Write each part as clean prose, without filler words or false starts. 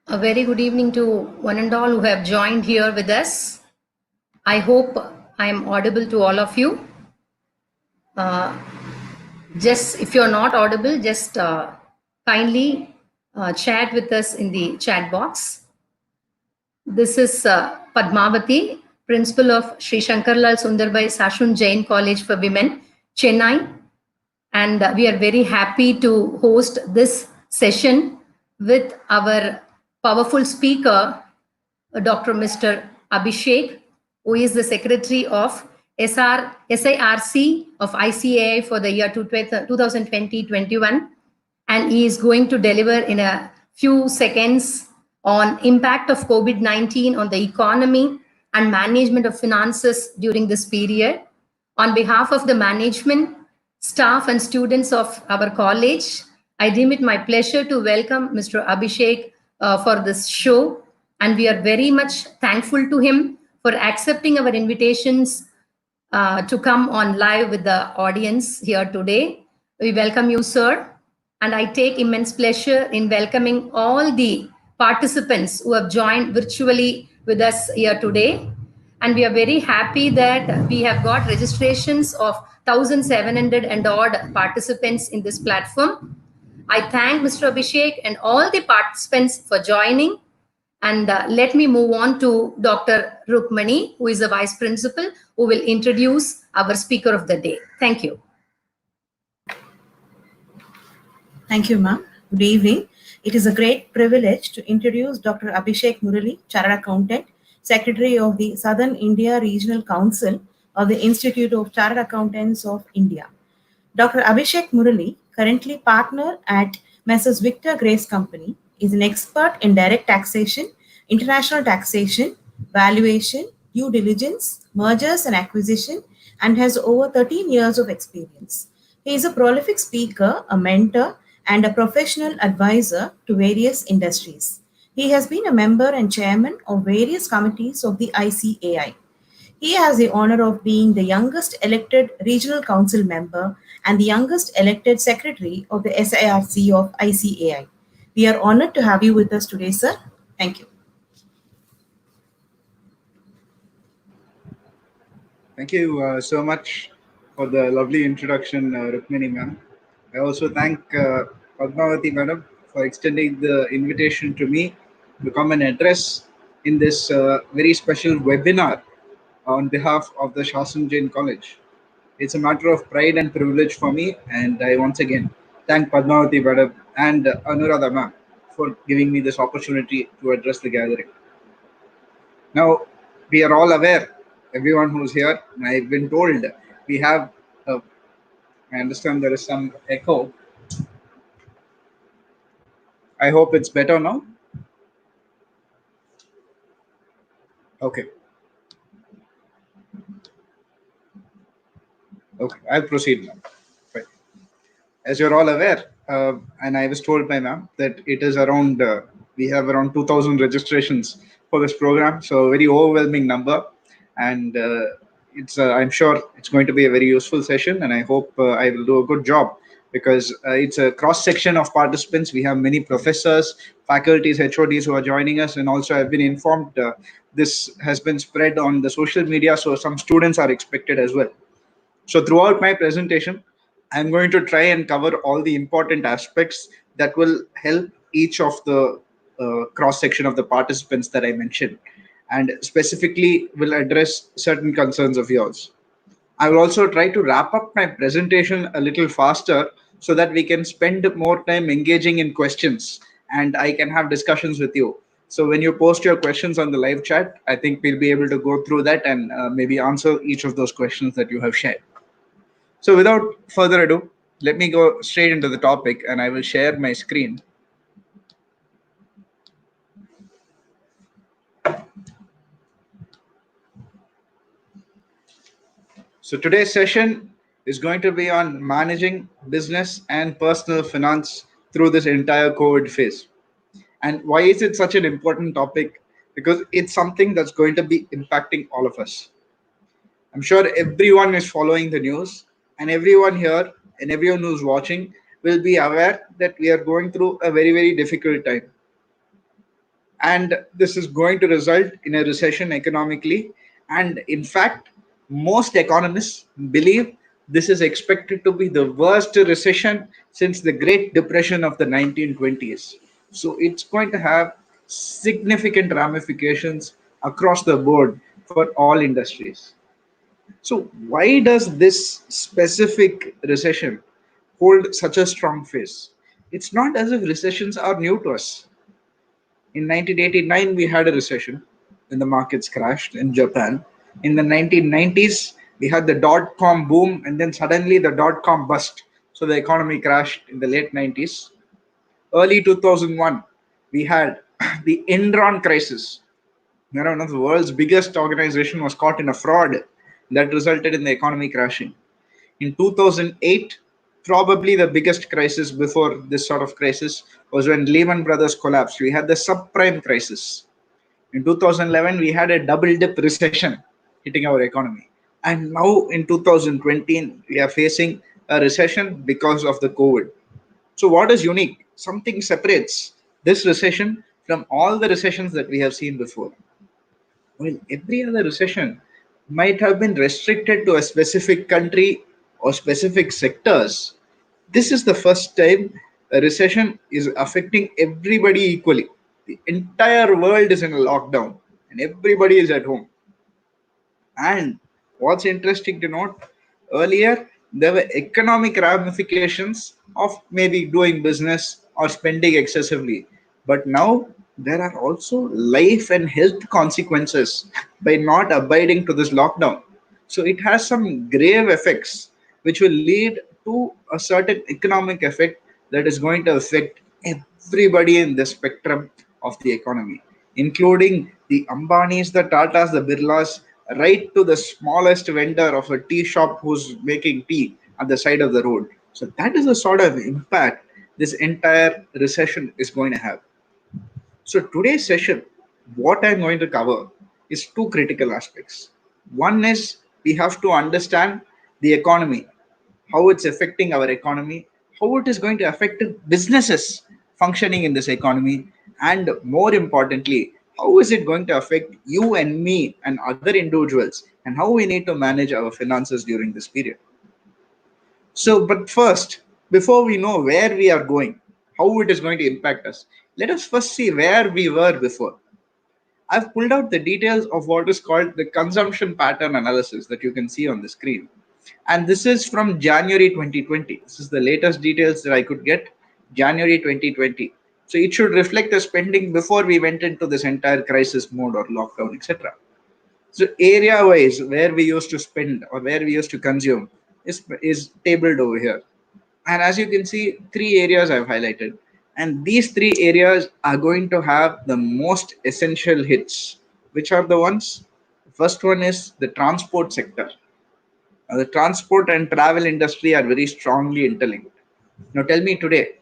A very good evening to one and all who have joined here with us. I hope I am audible to all of you. Just if you're not audible, just kindly chat with us in the chat box. This is Padmavati, Principal of Sri Shankarlal Sundarbai Sashun Jain College for Women, Chennai. And we are very happy to host this session with our powerful speaker, Dr. Mr. Abhishek, who is the Secretary of SIRC of ICAI for the year 2020-21. And he is going to deliver in a few seconds on impact of COVID-19 on the economy and management of finances during this period. On behalf of the management, staff and students of our college, I deem it my pleasure to welcome Mr. Abhishek for this show. And we are very much thankful to him for accepting our invitations to come on live with the audience here today. We welcome you, sir. And I take immense pleasure in welcoming all the participants who have joined virtually with us here today. And we are very happy that we have got registrations of 1,700 and odd participants in this platform. I thank Mr. Abhishek and all the participants for joining. And let me move on to Dr. Rukmani, who is the Vice Principal, who will introduce our speaker of the day. Thank you. Thank you, ma'am. Good evening. It is a great privilege to introduce Dr. Abhishek Murali, Chartered Accountant, Secretary of the Southern India Regional Council of the Institute of Chartered Accountants of India. Dr. Abhishek Murali, currently partner at Messrs. Victor Grace Company, is an expert in direct taxation, international taxation, valuation, due diligence, mergers and acquisition, and has over 13 years of experience. He is a prolific speaker, a mentor, and a professional advisor to various industries. He has been a member and chairman of various committees of the ICAI. He has the honor of being the youngest elected regional council member and the youngest elected secretary of the SIRC of ICAI. We are honored to have you with us today, sir. Thank you. Thank you so much for the lovely introduction, Rukmini ma'am. I also thank Padmavati madam for extending the invitation to me to come and address in this very special webinar on behalf of the Shasun Jain College. It's a matter of pride and privilege for me, and I once again thank Padmavati madam and Anuradha ma'am for giving me this opportunity to address the gathering. Now, we are all aware, everyone who's here, I've been told we have, I understand there is some echo. I hope it's better now. Okay. Okay, I'll proceed now. Right. As you're all aware, and I was told by ma'am that it is around, we have around 2,000 registrations for this program. So a very overwhelming number. And it's I'm sure it's going to be a very useful session, and I hope I will do a good job because it's a cross section of participants. We have many professors, faculties, HODs who are joining us, and also I've been informed this has been spread on the social media, so some students are expected as well. So throughout my presentation, I'm going to try and cover all the important aspects that will help each of the cross section of the participants that I mentioned, and specifically will address certain concerns of yours. I will also try to wrap up my presentation a little faster so that we can spend more time engaging in questions and I can have discussions with you. So when you post your questions on the live chat, I think we'll be able to go through that and maybe answer each of those questions that you have shared. So without further ado, let me go straight into the topic and I will share my screen. So today's session is going to be on managing business and personal finance through this entire COVID phase. And why is it such an important topic? Because it's something that's going to be impacting all of us. I'm sure everyone is following the news, and everyone here and everyone who's watching will be aware that we are going through a very, very difficult time. and this is going to result in a recession economically. And in fact, most economists believe this is expected to be the worst recession since the Great Depression of the 1920s. So it's going to have significant ramifications across the board for all industries. So why does this specific recession hold such a strong face? It's not as if recessions are new to us. In 1989, we had a recession when the markets crashed in Japan. In the 1990s, we had the dot-com boom, and then suddenly the dot-com bust. So the economy crashed in the late 90s. Early 2001, we had the Enron crisis. One of the world's biggest organization was caught in a fraud that resulted in the economy crashing. In 2008, probably the biggest crisis before this sort of crisis was when Lehman Brothers collapsed. We had the subprime crisis. In 2011, we had a double dip recession hitting our economy. And now in 2020, we are facing a recession because of the COVID. So what is unique? Something separates this recession from all the recessions that we have seen before. Well, every other recession might have been restricted to a specific country or specific sectors. This is the first time a recession is affecting everybody equally. The entire world is in a lockdown and everybody is at home. And what's interesting to note, earlier there were economic ramifications of maybe doing business or spending excessively. But now there are also life and health consequences by not abiding to this lockdown. So it has some grave effects which will lead to a certain economic effect that is going to affect everybody in the spectrum of the economy, including the Ambanis, the Tatas, the Birlas, right to the smallest vendor of a tea shop who's making tea at the side of the road. So that is the sort of impact this entire recession is going to have. So today's session, what I'm going to cover is two critical aspects. One is we have to understand the economy, how it's affecting our economy, how it is going to affect businesses functioning in this economy, and more importantly, how is it going to affect you and me and other individuals, and how we need to manage our finances during this period. So, but first, before we know where we are going, how it is going to impact us, let us first see where we were before. I've pulled out the details of what is called the consumption pattern analysis that you can see on the screen. And this is from January 2020. This is the latest details that I could get, January 2020. So it should reflect the spending before we went into this entire crisis mode or lockdown, etc. So area-wise, where we used to spend or where we used to consume is tabled over here. And as you can see, three areas I've highlighted. And these three areas are going to have the most essential hits. Which are the ones? The first one is the transport sector. Now, the transport and travel industry are very strongly interlinked. Now tell me today,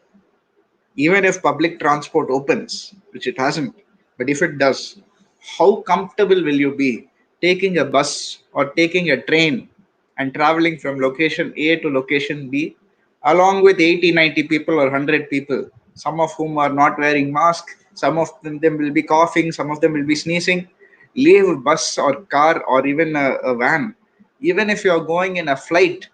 even if public transport opens, which it hasn't, but if it does, how comfortable will you be taking a bus or taking a train and traveling from location A to location B along with 80, 90 people or 100 people, some of whom are not wearing masks, some of them will be coughing, some of them will be sneezing? Leave bus or car or even a van. Even if you're going in a flight,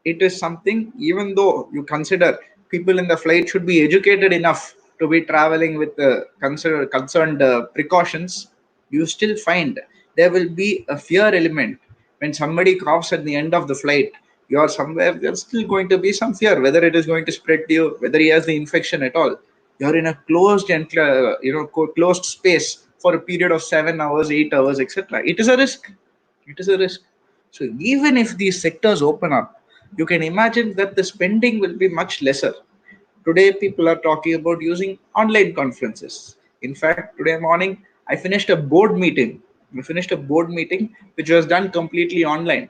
it is something, even though you consider people in the flight should be educated enough to be traveling with the concerned precautions, you still find there will be a fear element. When somebody coughs at the end of the flight, you're somewhere, there's still going to be some fear whether it is going to spread to you, whether he has the infection at all. You're in a closed and closed space for a period of 7 hours, 8 hours, etc. It is a risk. It is a risk. So even if these sectors open up, you can imagine that the spending will be much lesser. Today, people are talking about using online conferences. In fact, today morning, I finished a board meeting. Which was done completely online.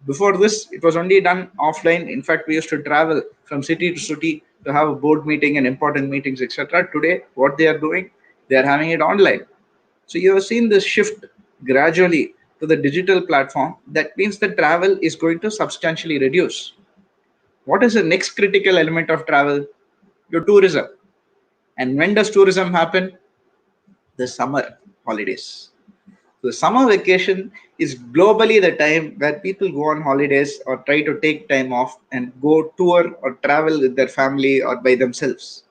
Before this, it was only done offline. In fact, we used to travel from city to city to have a board meeting and important meetings, etc. Today, what they are doing, they are having it online. So you have seen this shift gradually to the digital platform. That means the travel is going to substantially reduce. What is the next critical element of travel? Your tourism. And when does tourism happen? the summer holidays. So summer vacation is globally the time where people go on holidays or try to take time off and go tour or travel with their family or by themselves.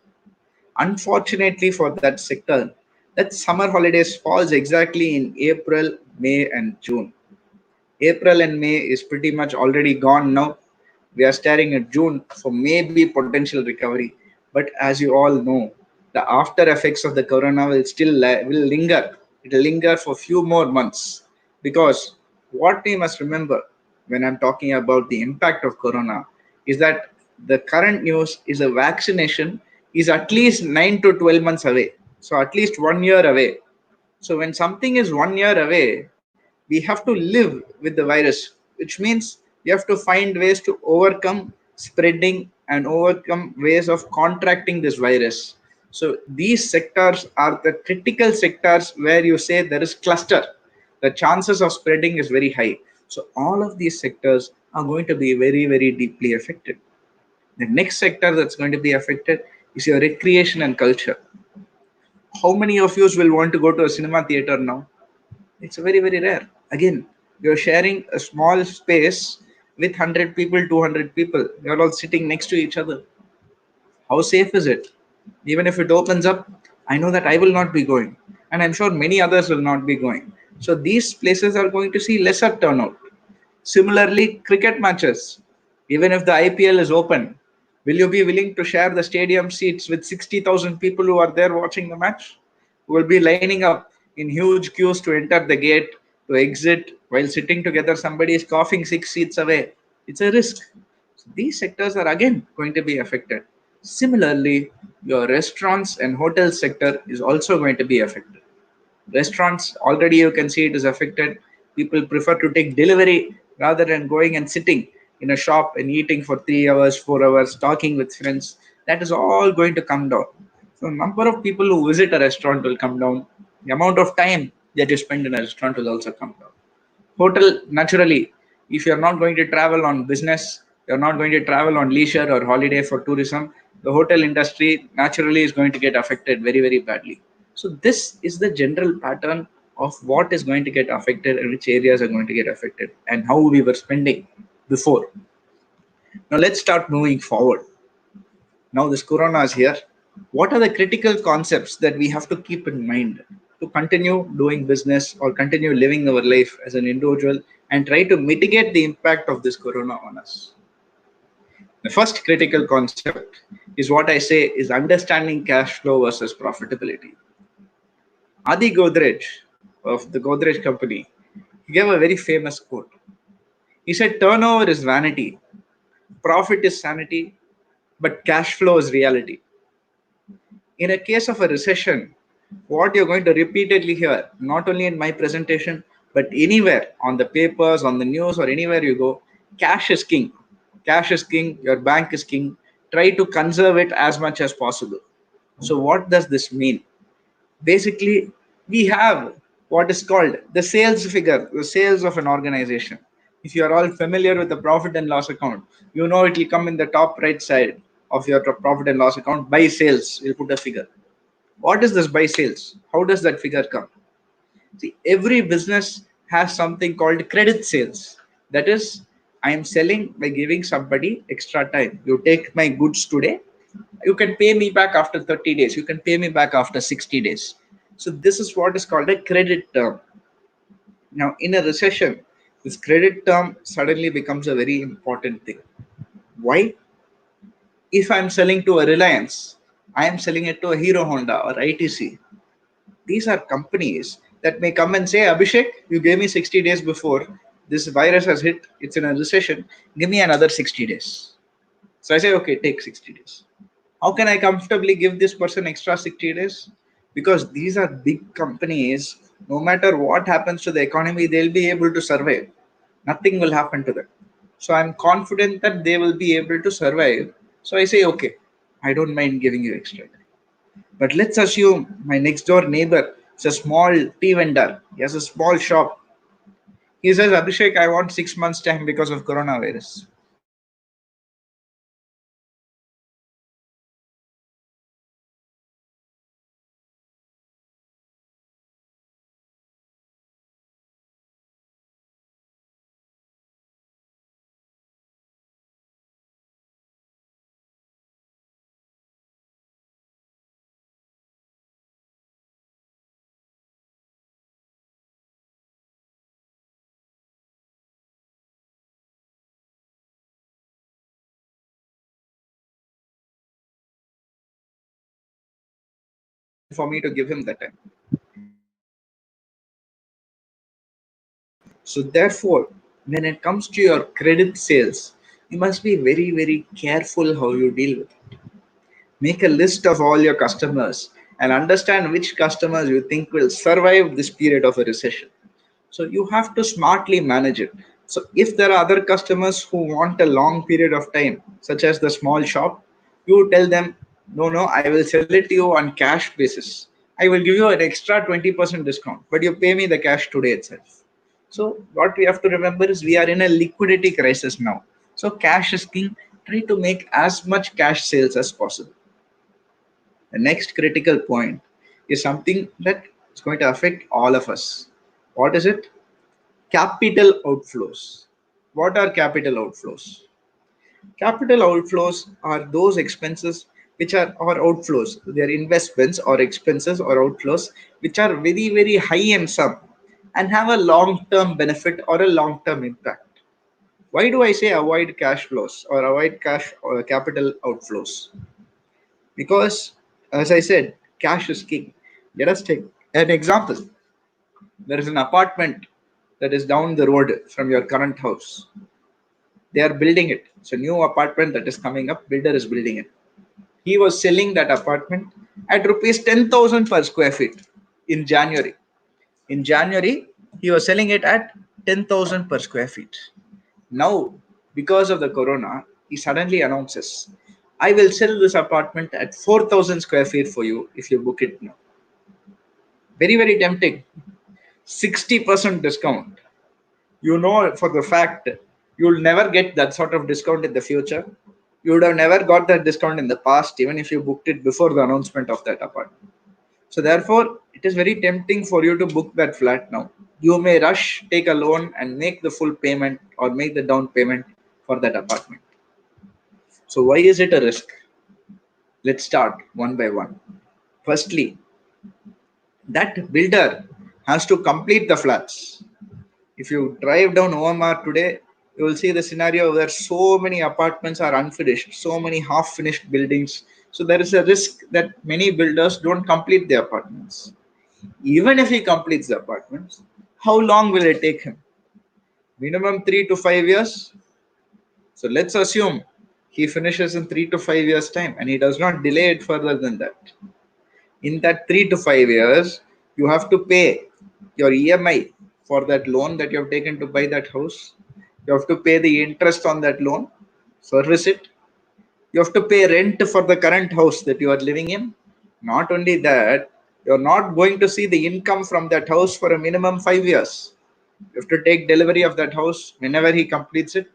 Unfortunately for that sector, that summer holidays falls exactly in April, May and June. April and May is pretty much already gone now. We are staring at June for maybe potential recovery. But as you all know, the after effects of the corona will still will linger. It will linger for few more months, because what we must remember when I'm talking about the impact of corona is that the current news is a vaccination is at least 9 to 12 months away. So at least 1 year away. So when something is 1 year away, we have to live with the virus, which means we have to find ways to overcome spreading and overcome ways of contracting this virus. So these sectors are the critical sectors where you say there is cluster. The chances of spreading is very high. So all of these sectors are going to be very, very deeply affected. The next sector that's going to be affected is your recreation and culture. How many of you will want to go to a cinema theater now? It's very, very rare. Again, you're sharing a small space with 100 people, 200 people. You're all sitting next to each other. How safe is it? Even if it opens up, I know that I will not be going. And I'm sure many others will not be going. So these places are going to see lesser turnout. Similarly, cricket matches. Even if the IPL is open, will you be willing to share the stadium seats with 60,000 people who are there watching the match? Who will be lining up in huge queues to enter the gate, to exit, while sitting together, somebody is coughing 6 seats away. It's a risk. So these sectors are again going to be affected. Similarly, your restaurants and hotel sector is also going to be affected. Restaurants, already you can see it is affected. People prefer to take delivery rather than going and sitting in a shop and eating for 3 hours, 4 hours, talking with friends. That is all going to come down. So number of people who visit a restaurant will come down. The amount of time that you spend in a restaurant will also come down. Hotel, naturally, if you're not going to travel on business, you're not going to travel on leisure or holiday for tourism, the hotel industry naturally is going to get affected very, very badly. So this is the general pattern of what is going to get affected and which areas are going to get affected and how we were spending before. Now let's start moving forward. Now this corona is here. What are the critical concepts that we have to keep in mind to continue doing business or continue living our life as an individual and try to mitigate the impact of this corona on us? The first critical concept is what I say is understanding cash flow versus profitability. Adi Godrej of the Godrej company, he gave a very famous quote. He said, turnover is vanity, profit is sanity, but cash flow is reality. In a case of a recession, what you're going to repeatedly hear, not only in my presentation, but anywhere on the papers, on the news, or anywhere you go, cash is king. Cash is king, your bank is king. Try to conserve it as much as possible. So, what does this mean? Basically, we have what is called the sales figure, the sales of an organization. If you are all familiar with the profit and loss account, you know it will come in the top right side of your profit and loss account. By sales, we'll put a figure. What is this by sales? How does that figure come? See, every business has something called credit sales. That is, I am selling by giving somebody extra time. You take my goods today, you can pay me back after 30 days. You can pay me back after 60 days. So this is what is called a credit term. Now, in a recession, this credit term suddenly becomes a very important thing. Why? If I'm selling to a Reliance, I am selling it to a Hero Honda or ITC. These are companies that may come and say, Abhishek, you gave me 60 days before. This virus has hit, it's in a recession. Give me another 60 days. So I say, okay, take 60 days. How can I comfortably give this person extra 60 days? Because these are big companies. No matter what happens to the economy, they'll be able to survive. Nothing will happen to them. So I'm confident that they will be able to survive. So I say, okay, I don't mind giving you extra. But let's assume my next door neighbor is a small tea vendor. He has a small shop. He says, Abhishek, I want 6 months time because of coronavirus. for me to give him that time. So therefore, when it comes to your credit sales, you must be very, very careful how you deal with it. Make a list of all your customers and understand which customers you think will survive this period of a recession. So you have to smartly manage it. So if there are other customers who want a long period of time, such as the small shop, you tell them, no, I will sell it to you on cash basis. I will give you an extra 20% discount, but you pay me the cash today itself. So what we have to remember is we are in a liquidity crisis now. So cash is king. Try to make as much cash sales as possible. The next critical point is something that is going to affect all of us. What is it? Capital outflows. What are capital outflows? Capital outflows are those expenses which are or outflows. They are investments or expenses or outflows which are very, very high in sum and have a long-term benefit or a long-term impact. Why do I say avoid cash flows or avoid cash or capital outflows? Because, as I said, cash is king. Let us take an example. There is an apartment that is down the road from your current house. They are building it. It's a new apartment that is coming up. Builder is building it. He was selling that apartment at rupees 10,000 per square feet in January. In January, he was selling it at 10,000 per square feet. Now, because of the corona, he suddenly announces, I will sell this apartment at 4,000 square feet for you if you book it now. Very, very tempting. 60% discount. You know for the fact you'll never get that sort of discount in the future. You would have never got that discount in the past, even if you booked it before the announcement of that apartment. So therefore, it is very tempting for you to book that flat now. You may rush, take a loan and make the full payment or make the down payment for that apartment. So why is it a risk? Let's start one by one. Firstly, that builder has to complete the flats. If you drive down OMR today, you will see the scenario where so many apartments are unfinished, so many half-finished buildings. So there is a risk that many builders don't complete the apartments. Even if he completes the apartments, how long will it take him? Minimum 3 to 5 years. So let's assume he finishes in 3 to 5 years time and he does not delay it further than that. In that 3 to 5 years, you have to pay your EMI for that loan that you have taken to buy that house. You have to pay the interest on that loan, service it. You have to pay rent for the current house that you are living in. Not only that, you're not going to see the income from that house for a minimum 5 years. You have to take delivery of that house whenever he completes it.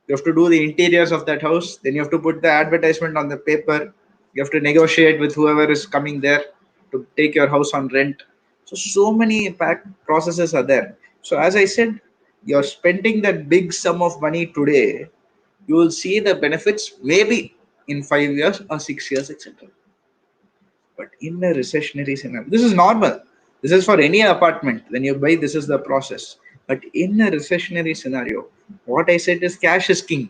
You have to do the interiors of that house. Then you have to put the advertisement on the paper. You have to negotiate with whoever is coming there to take your house on rent. So many processes are there. So as I said, you're spending that big sum of money today. You will see the benefits maybe in 5 years or 6 years, etc. But in a recessionary scenario, this is normal. This is for any apartment. When you buy, this is the process. But in a recessionary scenario, what I said is cash is king.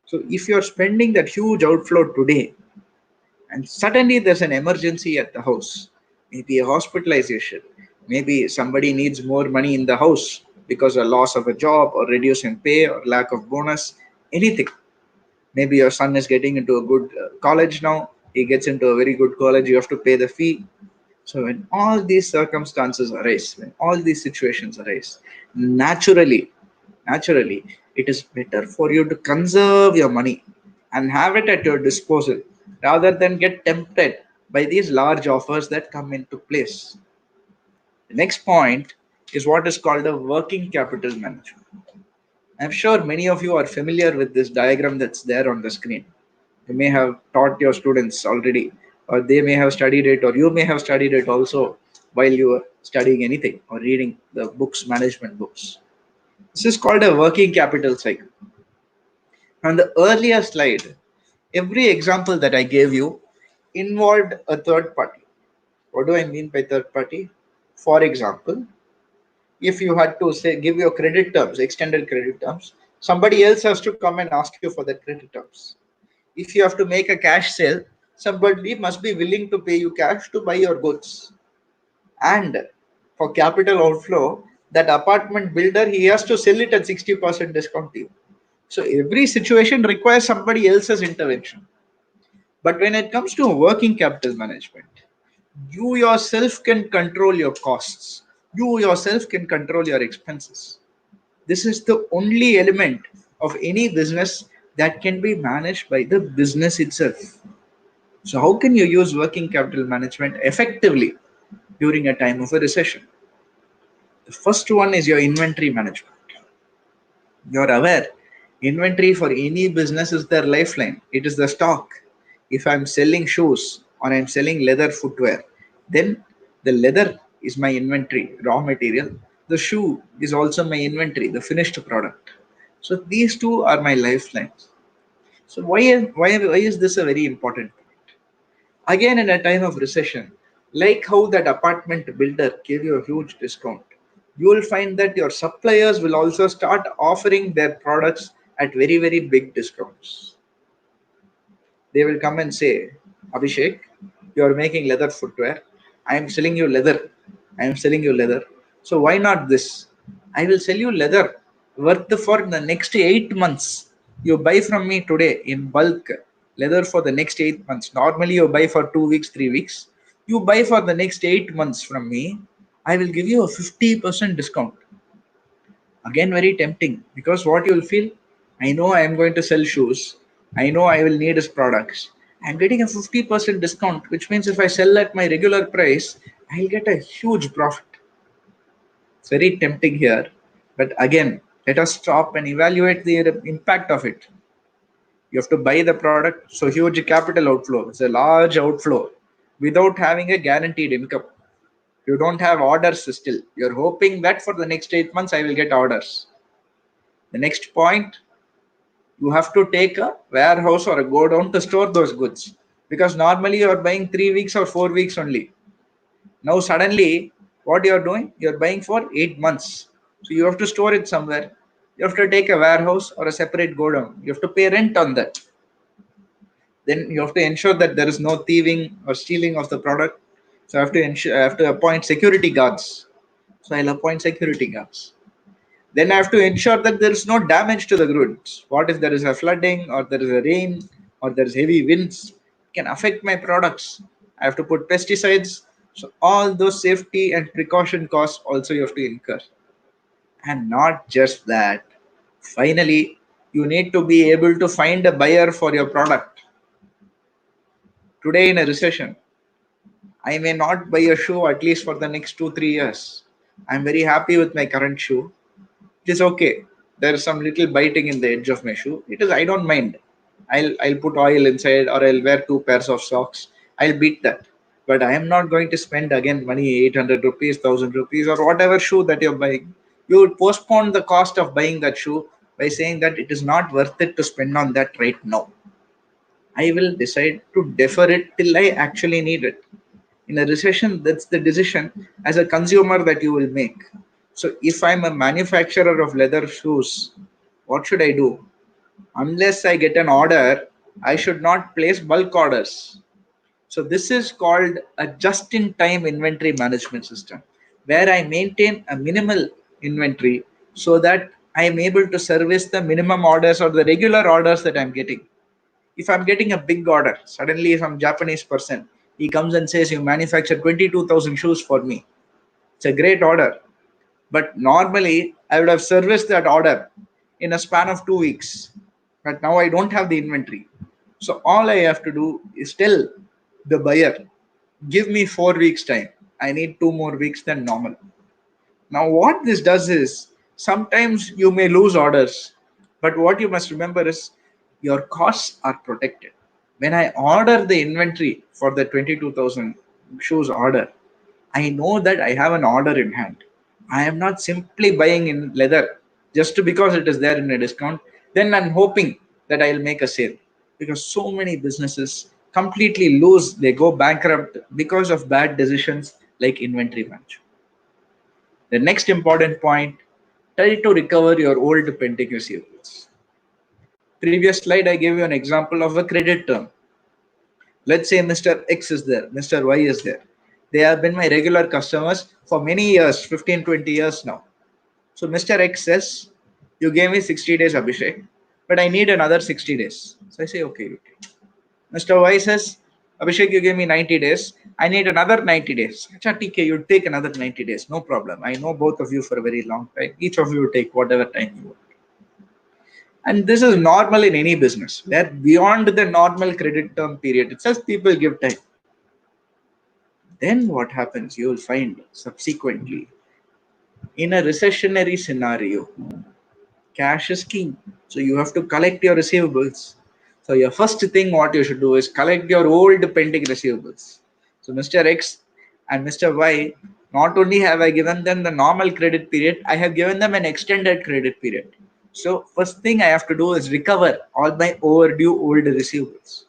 So if you're spending that huge outflow today, and suddenly there's an emergency at the house, maybe a hospitalization, maybe somebody needs more money in the house because of loss of a job or reduce in pay or lack of bonus, anything. Maybe your son is getting into a good college now. He gets into a very good college. You have to pay the fee. So when all these circumstances arise, when all these situations arise, naturally, it is better for you to conserve your money and have it at your disposal rather than get tempted by these large offers that come into place. The next point is what is called a working capital management. I'm sure many of you are familiar with this diagram that's there on the screen. You may have taught your students already, or they may have studied it, or you may have studied it also while you were studying anything or reading the books, management books. This is called a working capital cycle. On the earlier slide, every example that I gave you involved a third party. What do I mean by third party? For example, if you had to say give your credit terms, extended credit terms, somebody else has to come and ask you for the credit terms. If you have to make a cash sale, somebody must be willing to pay you cash to buy your goods. And for capital outflow, that apartment builder, he has to sell it at 60% discount to you. So every situation requires somebody else's intervention. But when it comes to working capital management, you yourself can control your costs. You yourself can control your expenses. This is the only element of any business that can be managed by the business itself. So how can you use working capital management effectively during a time of a recession? The first one is your inventory management. You're aware, inventory for any business is their lifeline. It is the stock. If I'm selling shoes or I'm selling leather footwear, then the leather is my inventory, raw material. The shoe is also my inventory, the finished product. So these two are my lifelines. So why is this a very important point? Again, in a time of recession, like how that apartment builder gave you a huge discount, you will find that your suppliers will also start offering their products at very, very big discounts. They will come and say, Abhishek, you are making leather footwear. I am selling you leather. I am selling you leather. So why not this? I will sell you leather worth for the next 8 months. You buy from me today in bulk leather for the next 8 months. Normally you buy for 2 weeks, 3 weeks. You buy for the next 8 months from me. I will give you a 50% discount. Again, very tempting, because what you will feel, I know I am going to sell shoes, I know I will need his products, I'm getting a 50% discount, which means if I sell at my regular price, I'll get a huge profit. It's very tempting here, but again, let us stop and evaluate the impact of it. You have to buy the product, so huge capital outflow, it's a large outflow without having a guaranteed income. You don't have orders still. You're hoping that for the next 8 months I will get orders. The next point, you have to take a warehouse or a godown to store those goods, because normally you are buying 3 weeks or 4 weeks only. Now suddenly what you are doing, you are buying for 8 months. So you have to store it somewhere. You have to take a warehouse or a separate godown. You have to pay rent on that. Then you have to ensure that there is no thieving or stealing of the product. So I have to appoint security guards. So I'll appoint security guards. Then I have to ensure that there is no damage to the goods. What if there is a flooding or there is a rain or there is heavy winds? It can affect my products. I have to put pesticides. So all those safety and precaution costs also you have to incur. And not just that. Finally, you need to be able to find a buyer for your product. Today in a recession, I may not buy a shoe at least for the next 2-3 years. I'm very happy with my current shoe. It is okay. There is some little biting in the edge of my shoe. It is, I don't mind. I'll put oil inside, or I'll wear 2 pairs of socks. I'll beat that. But I am not going to spend again money, 800 rupees, 1000 rupees, or whatever shoe that you're buying. You would postpone the cost of buying that shoe by saying that it is not worth it to spend on that right now. I will decide to defer it till I actually need it. In a recession, that's the decision as a consumer that you will make. So if I'm a manufacturer of leather shoes, what should I do? Unless I get an order, I should not place bulk orders. So this is called a just-in-time inventory management system, where I maintain a minimal inventory so that I am able to service the minimum orders or the regular orders that I'm getting. If I'm getting a big order, suddenly some Japanese person, he comes and says, you manufacture 22,000 shoes for me. It's a great order. But normally I would have serviced that order in a span of 2 weeks. But now I don't have the inventory. So all I have to do is tell the buyer, give me 4 weeks time. I need 2 more weeks than normal. Now what this does is, sometimes you may lose orders, but what you must remember is your costs are protected. When I order the inventory for the 22,000 shoes order, I know that I have an order in hand. I am not simply buying in leather just because it is there in a discount. Then I'm hoping that I'll make a sale, because so many businesses completely lose, they go bankrupt because of bad decisions like inventory management. The next important point, try to recover your old pending receivables. Previous slide, I gave you an example of a credit term. Let's say Mr. X is there, Mr. Y is there. They have been my regular customers for many years, 15, 20 years now. So Mr. X says, you gave me 60 days, Abhishek, but I need another 60 days. So I say, okay. Mr. Y says, Abhishek, you gave me 90 days. I need another 90 days. Acha, TK, you take another 90 days. No problem. I know both of you for a very long time. Each of you take whatever time you want. And this is normal in any business, where beyond the normal credit term period itself, people give time. Then what happens? You will find subsequently, in a recessionary scenario, cash is king. So you have to collect your receivables. So your first thing what you should do is collect your old pending receivables. So Mr. X and Mr. Y, not only have I given them the normal credit period, I have given them an extended credit period. So first thing I have to do is recover all my overdue old receivables.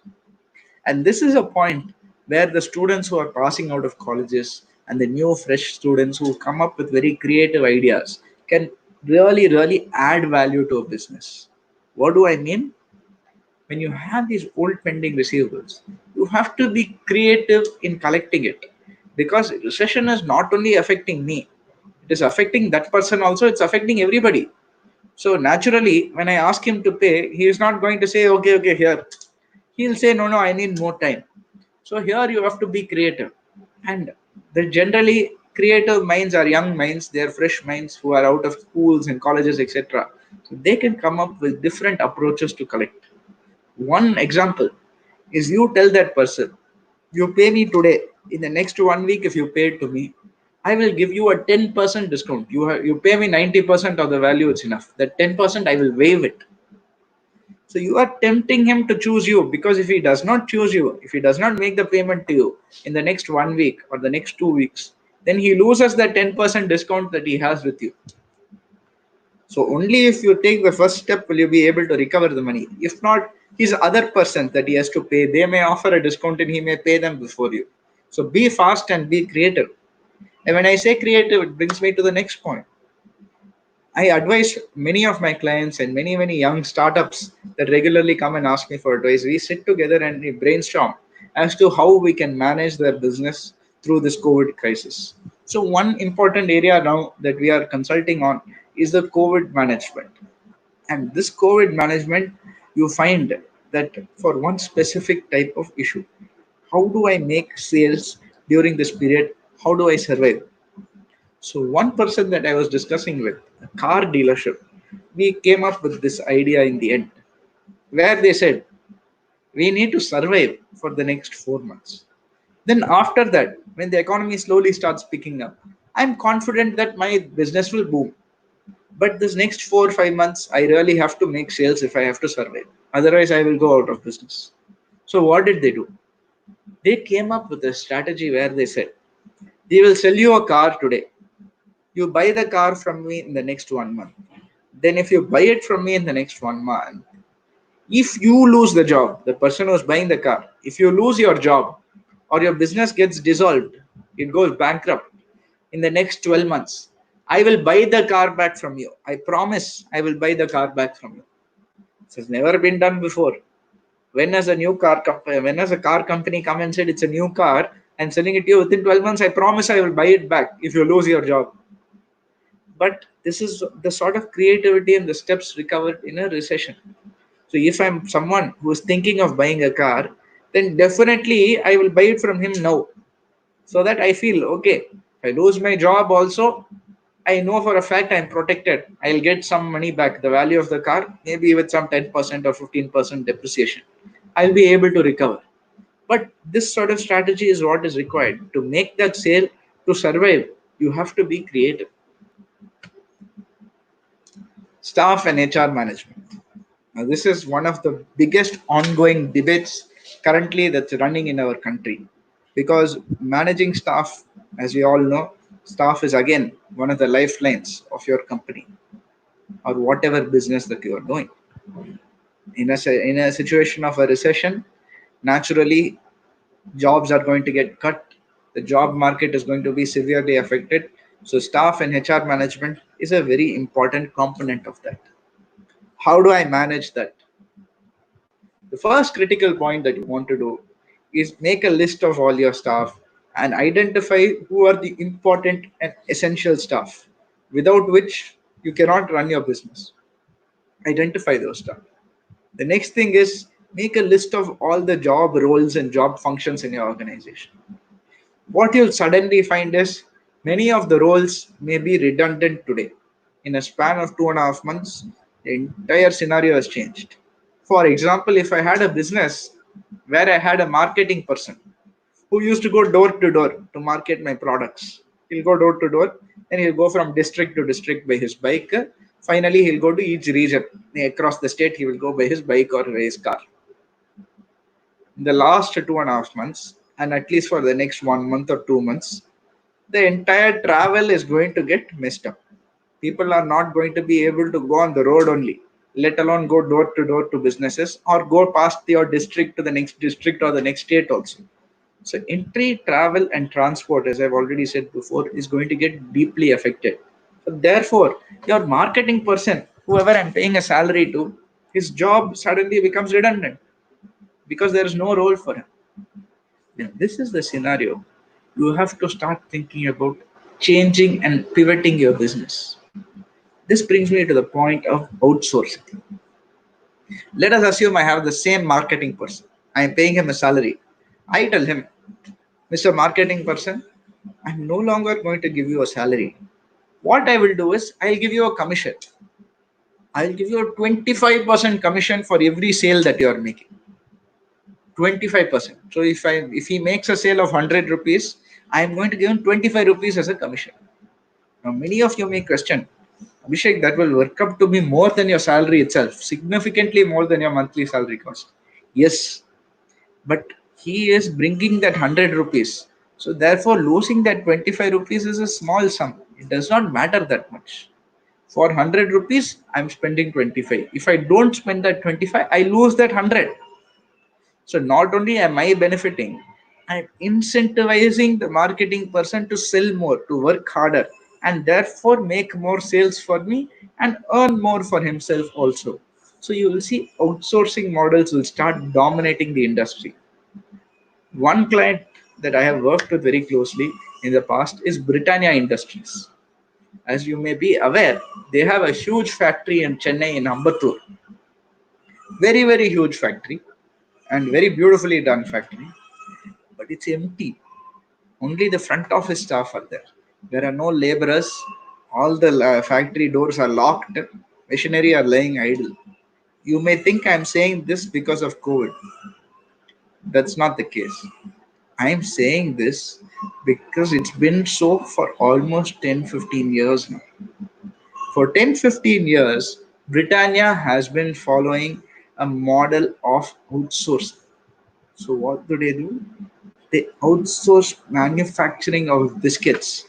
And this is a point where the students who are passing out of colleges and the new fresh students who come up with very creative ideas can really add value to a business. What do I mean? When you have these old pending receivables, you have to be creative in collecting it, because recession is not only affecting me, it is affecting that person also, it's affecting everybody. So naturally, when I ask him to pay, he is not going to say, okay, here. He'll say, no, I need more time. So here you have to be creative. And the generally creative minds are young minds, they are fresh minds who are out of schools and colleges, etc. So they can come up with different approaches to collect. One example is you tell that person, you pay me today, in the next 1 week, if you pay it to me, I will give you a 10% discount. You pay me 90% of the value, it's enough. That 10% I will waive it. So you are tempting him to choose you, because if he does not choose you, if he does not make the payment to you in the next 1 week or the next 2 weeks, then he loses that 10% discount that he has with you. So only if you take the first step will you be able to recover the money. If not, his other person that he has to pay, they may offer a discount and he may pay them before you. So be fast and be creative. And when I say creative, it brings me to the next point. I advise many of my clients and many young startups that regularly come and ask me for advice. We sit together and we brainstorm as to how we can manage their business through this COVID crisis. So one important area now that we are consulting on is the COVID management. And this COVID management, you find that for one specific type of issue, how do I make sales during this period? How do I survive? So one person that I was discussing with, a car dealership, we came up with this idea in the end, where they said, we need to survive for the next 4 months. Then after that, when the economy slowly starts picking up, I'm confident that my business will boom. But this next 4 or 5 months, I really have to make sales if I have to survive. Otherwise, I will go out of business. So what did they do? They came up with a strategy where they said, we will sell you a car today. You buy the car from me in the next 1 month. Then if you buy it from me in the next 1 month, if you lose the job, the person who's buying the car, if you lose your job or your business gets dissolved, it goes bankrupt in the next 12 months, I will buy the car back from you. I promise I will buy the car back from you. This has never been done before. When has a car company come and said it's a new car and selling it to you within 12 months, I promise I will buy it back if you lose your job. But this is the sort of creativity and the steps recovered in a recession. So if I'm someone who is thinking of buying a car, then definitely I will buy it from him now, so that I feel okay. If I lose my job also, I know for a fact I'm protected. I'll get some money back, the value of the car, maybe with some 10% or 15% depreciation. I'll be able to recover. But this sort of strategy is what is required to make that sale. To survive, you have to be creative. Staff and HR management. Now, this is one of the biggest ongoing debates currently that's running in our country, because managing staff, as we all know, staff is again one of the lifelines of your company or whatever business that you are doing. In a situation of a recession, naturally jobs are going to get cut. The job market is going to be severely affected. So staff and HR management is a very important component of that. How do I manage that? The first critical point that you want to do is make a list of all your staff and identify who are the important and essential staff, without which you cannot run your business. Identify those staff. The next thing is make a list of all the job roles and job functions in your organization. What you'll suddenly find is many of the roles may be redundant today. In a span of 2.5 months, the entire scenario has changed. For example, if I had a business where I had a marketing person who used to go door to door to market my products, he'll go door to door and he'll go from district to district by his bike. Finally, he'll go to each region across the state. He will go by his bike or by his car. In the last 2.5 months, and at least for the next 1 month or 2 months, the entire travel is going to get messed up. People are not going to be able to go on the road only, let alone go door to door to businesses or go past your district to the next district or the next state also. So entry, travel and transport, as I've already said before, is going to get deeply affected. So therefore, your marketing person, whoever I'm paying a salary to, his job suddenly becomes redundant because there is no role for him. Now, this is the scenario. You have to start thinking about changing and pivoting your business. This brings me to the point of outsourcing. Let us assume I have the same marketing person. I am paying him a salary. I tell him, Mr. Marketing person, I'm no longer going to give you a salary. What I will do is I'll give you a commission. I'll give you a 25% commission for every sale that you are making. 25%. So if he makes a sale of 100 rupees, I'm going to give him 25 rupees as a commission. Now, many of you may question, Abhishek, that will work up to be more than your salary itself, significantly more than your monthly salary cost. Yes, but he is bringing that 100 rupees. So therefore, losing that 25 rupees is a small sum. It does not matter that much. For 100 rupees, I'm spending 25. If I don't spend that 25, I lose that 100. So not only am I benefiting, I'm incentivizing the marketing person to sell more, to work harder, and therefore make more sales for me and earn more for himself also. So you will see outsourcing models will start dominating the industry. One client that I have worked with very closely in the past is Britannia Industries. As you may be aware, they have a huge factory in Chennai in Ambattur. Very, very huge factory and very beautifully done factory. But it's empty. Only the front office staff are there. There are no laborers. All the factory doors are locked. Machinery are lying idle. You may think I'm saying this because of COVID. That's not the case. I'm saying this because it's been so for almost 10-15 years now. For 10-15 years, Britannia has been following a model of outsourcing. So what do? They outsource manufacturing of biscuits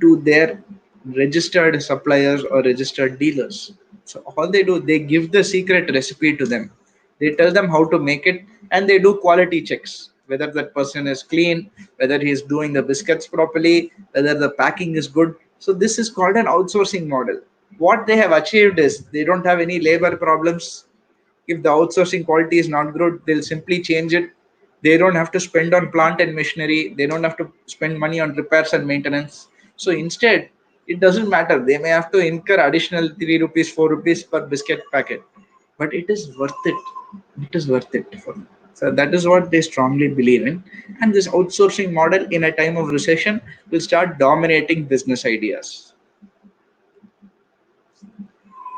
to their registered suppliers or registered dealers. So all they do, they give the secret recipe to them. They tell them how to make it and they do quality checks, whether that person is clean, whether he is doing the biscuits properly, whether the packing is good. So this is called an outsourcing model. What they have achieved is they don't have any labor problems. If the outsourcing quality is not good, they'll simply change it. They don't have to spend on plant and machinery. They don't have to spend money on repairs and maintenance. So instead, it doesn't matter. They may have to incur additional 3 rupees, 4 rupees per biscuit packet, but it is worth it. It is worth it for them. So that is what they strongly believe in. And this outsourcing model in a time of recession will start dominating business ideas.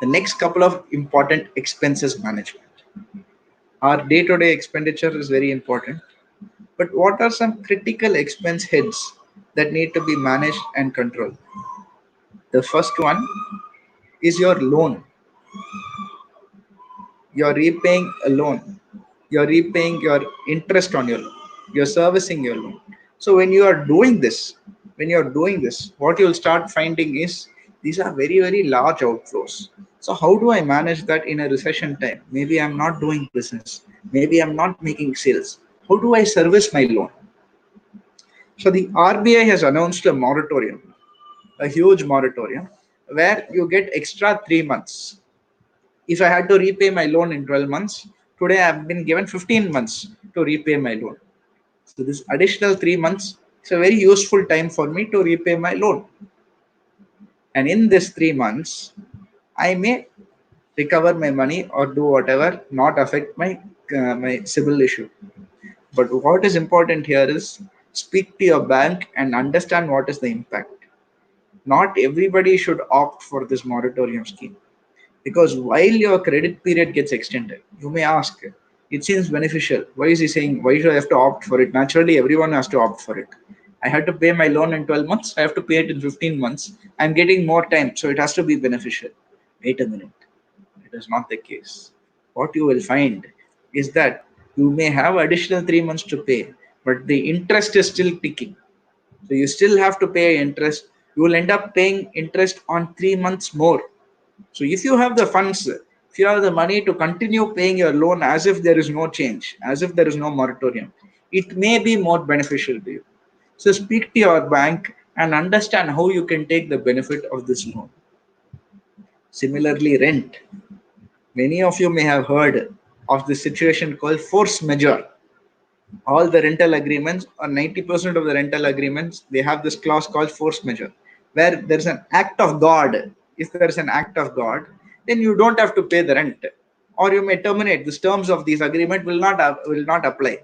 The next couple of important expenses management. Our day-to-day expenditure is very important. But what are some critical expense heads that need to be managed and controlled? The first one is your loan. You're repaying a loan. You're repaying your interest on your loan. You're servicing your loan. So when you're doing this, what you'll start finding is these are very, very large outflows. So how do I manage that in a recession time? Maybe I'm not doing business. Maybe I'm not making sales. How do I service my loan? So the RBI has announced a moratorium, a huge moratorium, where you get extra 3 months. If I had to repay my loan in 12 months, today I've been given 15 months to repay my loan. So this additional 3 months is a very useful time for me to repay my loan. And in this 3 months, I may recover my money or do whatever, not affect my civil issue. But what is important here is speak to your bank and understand what is the impact. Not everybody should opt for this moratorium scheme, because while your credit period gets extended, you may ask, it seems beneficial. Why is he saying, why should I have to opt for it? Naturally, everyone has to opt for it. I had to pay my loan in 12 months. I have to pay it in 15 months. I'm getting more time, so it has to be beneficial. Wait a minute. It is not the case. What you will find is that you may have additional 3 months to pay, but the interest is still ticking. So you still have to pay interest. You will end up paying interest on 3 months more. So if you have the funds, if you have the money to continue paying your loan as if there is no change, as if there is no moratorium, it may be more beneficial to you. So speak to your bank and understand how you can take the benefit of this loan. Similarly, rent. Many of you may have heard of the situation called force majeure. All the rental agreements, or 90% of the rental agreements, they have this clause called force majeure, where there's an act of God. If there's an act of God, then you don't have to pay the rent, or you may terminate. The terms of these agreement will not apply.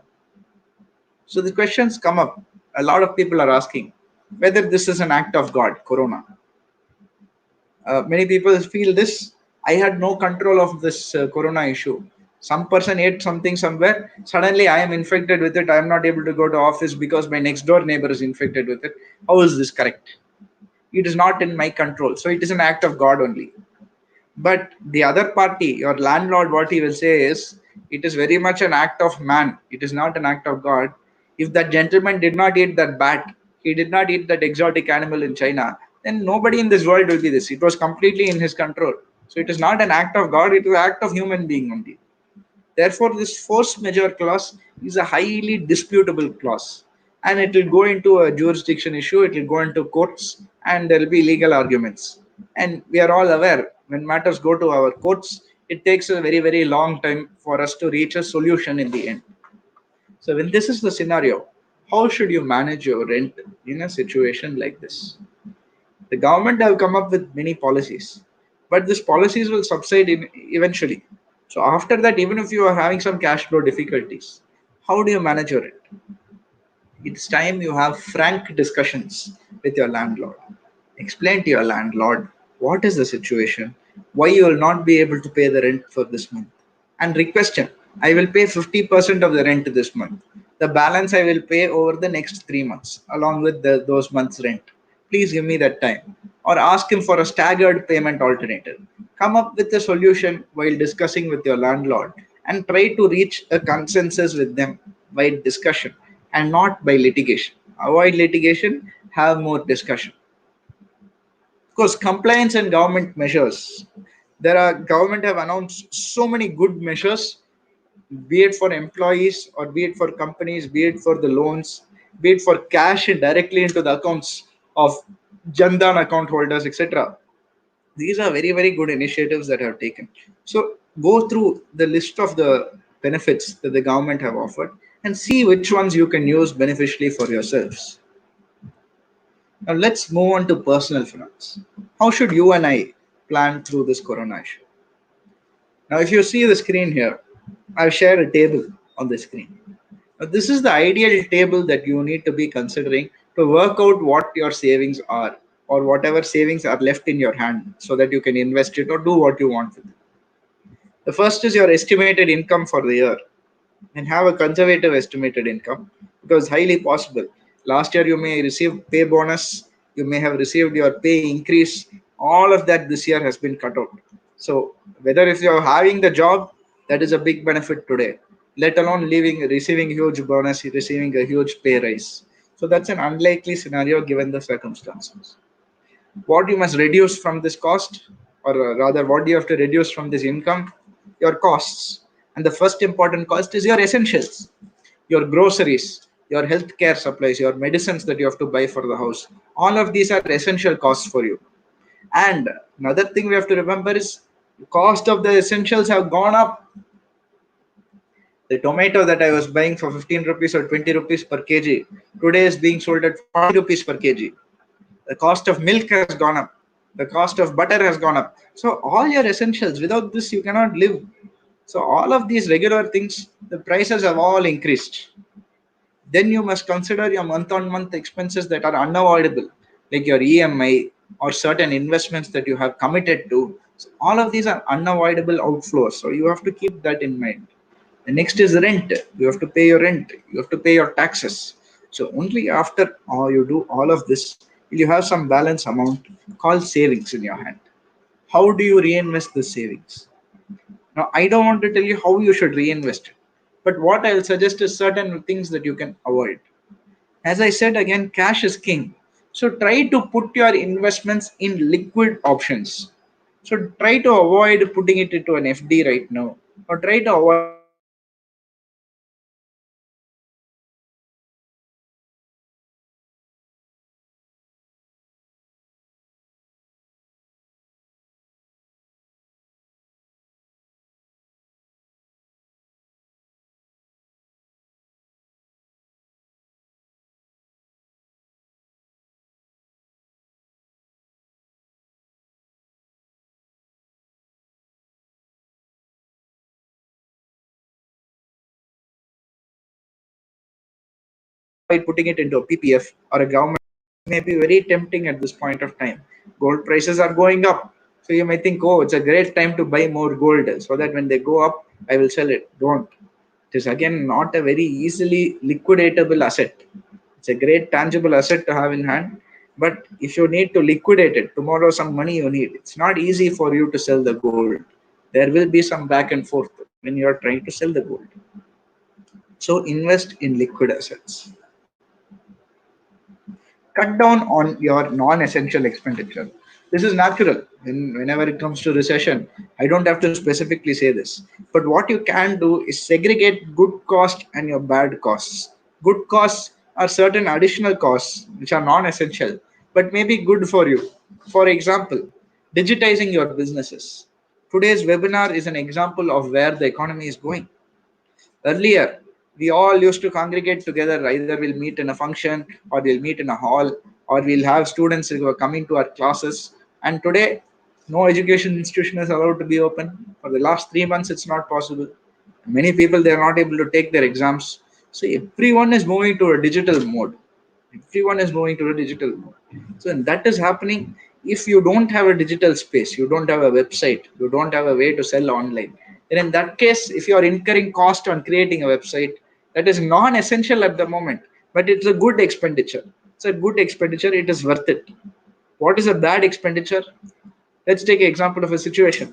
So the questions come up. A lot of people are asking whether this is an act of God, Corona. Many people feel this. I had no control of this Corona issue. Some person ate something somewhere. Suddenly, I am infected with it. I am not able to go to office because my next door neighbor is infected with it. How is this correct? It is not in my control. So it is an act of God only. But the other party, your landlord, what he will say is, it is very much an act of man. It is not an act of God. If that gentleman did not eat that bat, he did not eat that exotic animal in China, then nobody in this world will be this. It was completely in his control. So it is not an act of God, it is an act of human being only. Therefore, this force majeure clause is a highly disputable clause. And it will go into a jurisdiction issue, it will go into courts, and there will be legal arguments. And we are all aware, when matters go to our courts, it takes a very, very long time for us to reach a solution in the end. So when this is the scenario, how should you manage your rent in a situation like this? The government have come up with many policies, but these policies will subside eventually. So after that, even if you are having some cash flow difficulties, how do you manage your rent? It's time you have frank discussions with your landlord. Explain to your landlord what is the situation, why you will not be able to pay the rent for this month, and request him, I will pay 50% of the rent this month. The balance I will pay over the next 3 months along with those months' rent. Please give me that time. Or ask him for a staggered payment alternative. Come up with a solution while discussing with your landlord and try to reach a consensus with them by discussion and not by litigation. Avoid litigation, have more discussion. Of course, compliance and government measures. Government have announced so many good measures, be it for employees or be it for companies, be it for the loans, be it for cash directly into the accounts of Jandan account holders, etc. These are very, very good initiatives that have taken. So go through the list of the benefits that the government have offered and see which ones you can use beneficially for yourselves. Now let's move on to personal finance. How should you and I plan through this corona issue? Now, if you see the screen here, I've shared a table on the screen. Now, this is the ideal table that you need to be considering to work out what your savings are or whatever savings are left in your hand so that you can invest it or do what you want with it. The first is your estimated income for the year, and have a conservative estimated income because highly possible. Last year you may receive pay bonus, you may have received your pay increase. All of that this year has been cut out. So whether if you're having the job, that is a big benefit today, let alone receiving huge bonus, receiving a huge pay rise. So that's an unlikely scenario given the circumstances. What you must reduce from this cost, or rather what do you have to reduce from this income? Your costs. And the first important cost is your essentials, your groceries, your healthcare supplies, your medicines that you have to buy for the house. All of these are essential costs for you. And another thing we have to remember is the cost of the essentials have gone up. The tomato that I was buying for 15 rupees or 20 rupees per kg today is being sold at 40 rupees per kg. The cost of milk has gone up. The cost of butter has gone up. So all your essentials, without this you cannot live. So all of these regular things, the prices have all increased. Then you must consider your month-on-month expenses that are unavoidable, like your EMI or certain investments that you have committed to. So all of these are unavoidable outflows. So you have to keep that in mind. The next is rent. You have to pay your rent. You have to pay your taxes. So only after you do all of this, you have some balance amount called savings in your hand. How do you reinvest the savings? Now, I don't want to tell you how you should reinvest it, but what I'll suggest is certain things that you can avoid. As I said again, cash is king. So try to put your investments in liquid options. So try to avoid putting it into an FD right now, or try to avoid putting it into a mutual fund or try to avoid putting it into a stock market. Try to put it into liquid assets. Liquid assets are things that you can earn interest on. Liquid assets are things that you can earn returns on. Liquid assets are things that you can earn dividends on. Try to avoid putting it into a PPF or a government. May be very tempting at this point of time. Gold prices are going up. So you may think, oh, it's a great time to buy more gold so that when they go up, I will sell it. Don't. It is again not a very easily liquidatable asset. It's a great tangible asset to have in hand. But if you need to liquidate it, tomorrow some money you need, it's not easy for you to sell the gold. There will be some back and forth when you are trying to sell the gold. So invest in liquid assets. Cut down on your non-essential expenditure. This is natural. Whenever it comes to recession, I don't have to specifically say this. But what you can do is segregate good cost and your bad costs. Good costs are certain additional costs which are non-essential, but may be good for you. For example, digitizing your businesses. Today's webinar is an example of where the economy is going. Earlier, we all used to congregate together. Either we'll meet in a function, or we'll meet in a hall, or we'll have students who are coming to our classes. And today, no education institution is allowed to be open. For the last 3 months, it's not possible. Many people, they are not able to take their exams. So everyone is moving to a digital mode. Everyone is moving to a digital mode. So that is happening. If you don't have a digital space, you don't have a website, you don't have a way to sell online, then in that case, if you are incurring cost on creating a website, that is non-essential at the moment, but it's a good expenditure. It's a good expenditure. It is worth it. What is a bad expenditure? Let's take an example of a situation.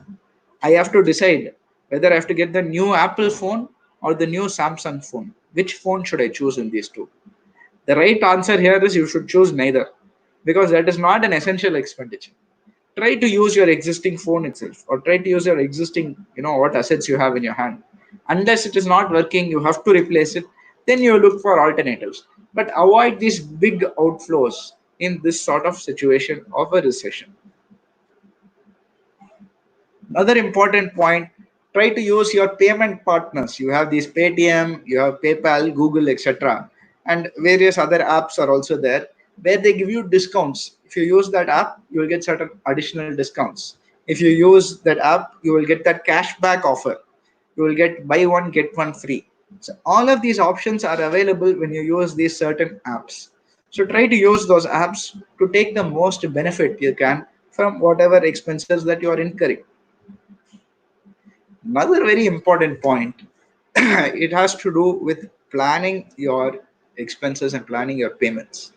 I have to decide whether I have to get the new Apple phone or the new Samsung phone. Which phone should I choose in these two? The right answer here is you should choose neither, because that is not an essential expenditure. Try to use your existing phone itself, or try to use your existing, what assets you have in your hand. Unless it is not working, you have to replace it, then you look for alternatives. But avoid these big outflows in this sort of situation of a recession. Another important point, try to use your payment partners. You have these Paytm, you have PayPal, Google, etc. And various other apps are also there where they give you discounts. If you use that app, you will get certain additional discounts. If you use that app, you will get that cashback offer. You will get buy one, get one free. So all of these options are available when you use these certain apps. So try to use those apps to take the most benefit you can from whatever expenses that you are incurring. Another very important point, it has to do with planning your expenses and planning your payments.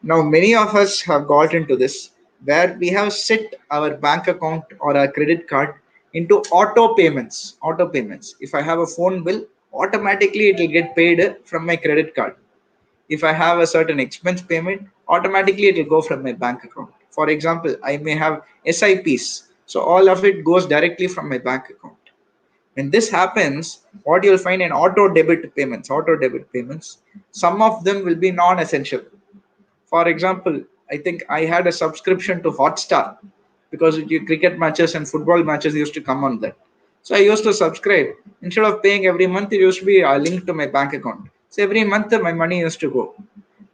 Now, many of us have got into this where we have set our bank account or our credit card into auto payments. Auto payments. If I have a phone bill, automatically it will get paid from my credit card. If I have a certain expense payment, automatically it will go from my bank account. For example, I may have SIPs. So all of it goes directly from my bank account. When this happens, what you'll find in auto debit payments, some of them will be non-essential. For example, I think I had a subscription to Hotstar because cricket matches and football matches used to come on that. So I used to subscribe. Instead of paying every month, it used to be linked to my bank account. So every month my money used to go.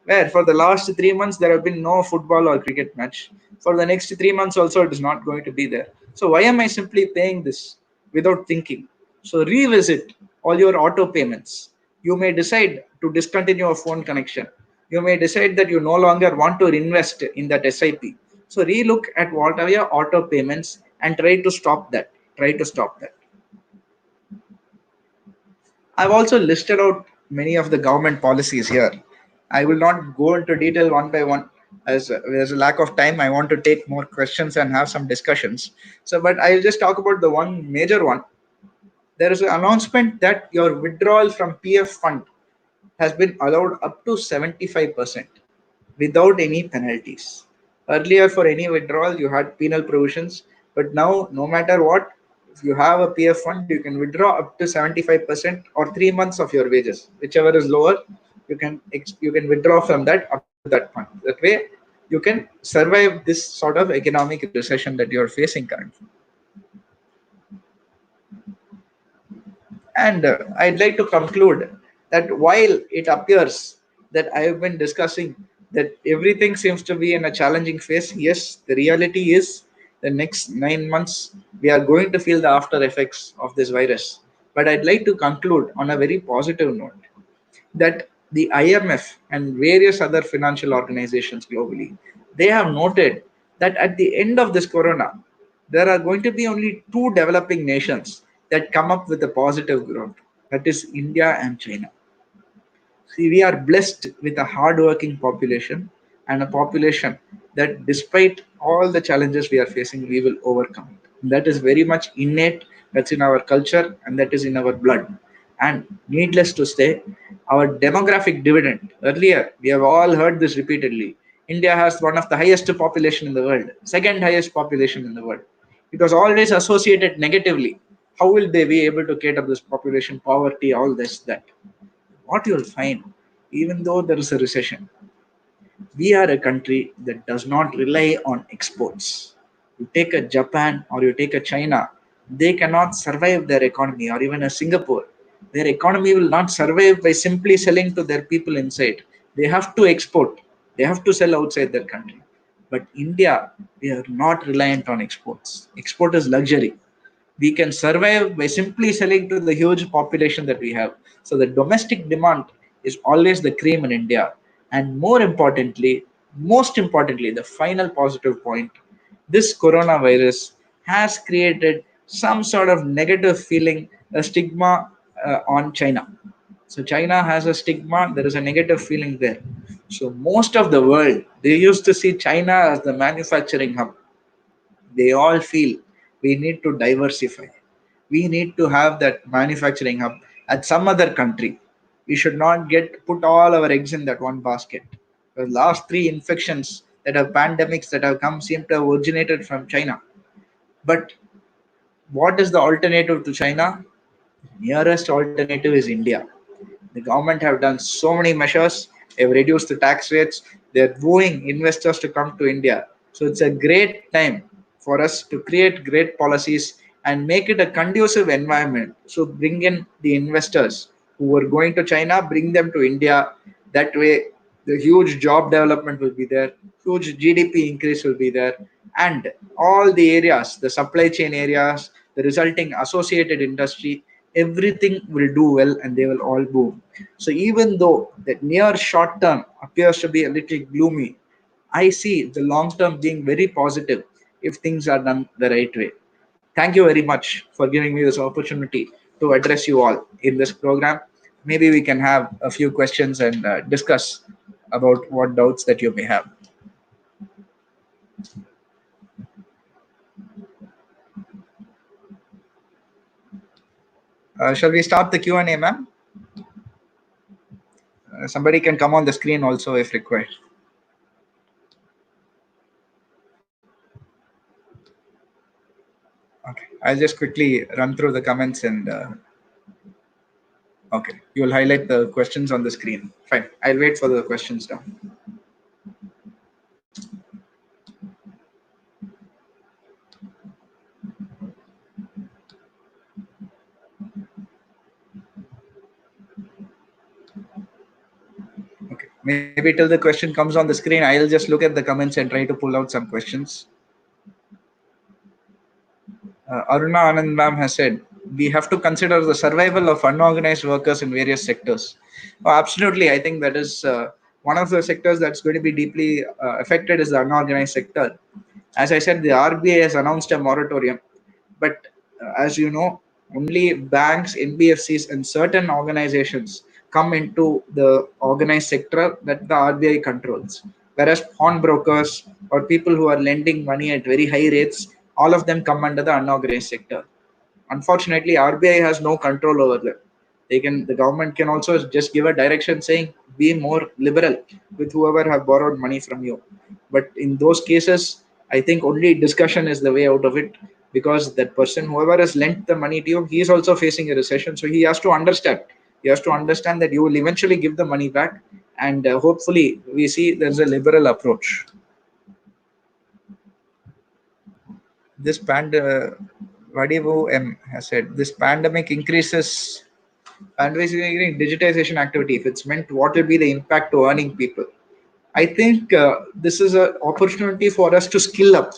Where for the last 3 months there have been no football or cricket match. For the next 3 months also it is not going to be there. So why am I simply paying this without thinking? So revisit all your auto payments. You may decide to discontinue a phone connection. You may decide that you no longer want to invest in that SIP. So relook at what are your auto payments and try to stop that. Try to stop that. I've also listed out many of the government policies here. I will not go into detail one by one as there's a lack of time. I want to take more questions and have some discussions. So, but I'll just talk about the one major one. There is an announcement that your withdrawal from PF fund has been allowed up to 75% without any penalties. Earlier, for any withdrawal, you had penal provisions, but now, no matter what, if you have a PF fund, you can withdraw up to 75% or 3 months of your wages, whichever is lower. You can withdraw from that up to that fund. That way, you can survive this sort of economic recession that you are facing currently. And I'd like to conclude that while it appears that I have been discussing that everything seems to be in a challenging phase, yes, the reality is the next 9 months we are going to feel the after effects of this virus. But I'd like to conclude on a very positive note that the IMF and various other financial organizations globally, they have noted that at the end of this corona, there are going to be only two developing nations that come up with a positive growth. That is India and China. See, we are blessed with a hardworking population and a population that, despite all the challenges we are facing, we will overcome it. That is very much innate, that's in our culture, and that is in our blood. And needless to say, our demographic dividend, earlier, we have all heard this repeatedly. India has one of the highest population in the world, second highest population in the world. It was always associated negatively. How will they be able to cater this population, poverty, all this, that? What you'll find, even though there is a recession, we are a country that does not rely on exports. You take a Japan or you take a China, they cannot survive their economy, or even a Singapore. Their economy will not survive by simply selling to their people inside. They have to export, they have to sell outside their country. But India, we are not reliant on exports. Export is luxury. We can survive by simply selling to the huge population that we have. So the domestic demand is always the cream in India. And more importantly, most importantly, the final positive point, this coronavirus has created some sort of negative feeling, a stigma on China. So China has a stigma, there is a negative feeling there. So most of the world, they used to see China as the manufacturing hub. They all feel we need to diversify. We need to have that manufacturing hub at some other country. We should not get put all our eggs in that one basket. The last three infections that have pandemics that have come seem to have originated from China. But what is the alternative to China? Nearest alternative is India. The government have done so many measures. They've reduced the tax rates. They're wooing investors to come to India. So it's a great time for us to create great policies and make it a conducive environment. So bring in the investors who are going to China, bring them to India. That way, the huge job development will be there, huge GDP increase will be there, and all the areas, the supply chain areas, the resulting associated industry, everything will do well and they will all boom. So even though the near short term appears to be a little gloomy, I see the long term being very positive if things are done the right way. Thank you very much for giving me this opportunity to address you all in this program. Maybe we can have a few questions and discuss about what doubts that you may have. Shall we start the Q&A, ma'am? Somebody can come on the screen also if required. Okay, I'll just quickly run through the comments and okay, you'll highlight the questions on the screen. Fine, I'll wait for the questions now. Maybe till the question comes on the screen, I'll just look at the comments and try to pull out some questions. Aruna Anand ma'am has said, we have to consider the survival of unorganized workers in various sectors. Oh, absolutely. I think that is one of the sectors that's going to be deeply affected is the unorganized sector. As I said, the RBI has announced a moratorium, but as you know, only banks, NBFCs, and certain organizations come into the organized sector that the RBI controls. Whereas pawnbrokers or people who are lending money at very high rates, all of them come under the unorganized sector. Unfortunately, RBI has no control over them. The government can also just give a direction saying be more liberal with whoever have borrowed money from you. But in those cases, I think only discussion is the way out of it, because that person, whoever has lent the money to you, he is also facing a recession. So he has to understand. He has to understand that you will eventually give the money back, and hopefully we see there's a liberal approach. This Vadivu M has said, this pandemic increases digitization activity. If it's meant, what will be the impact to earning people? I think this is an opportunity for us to skill up.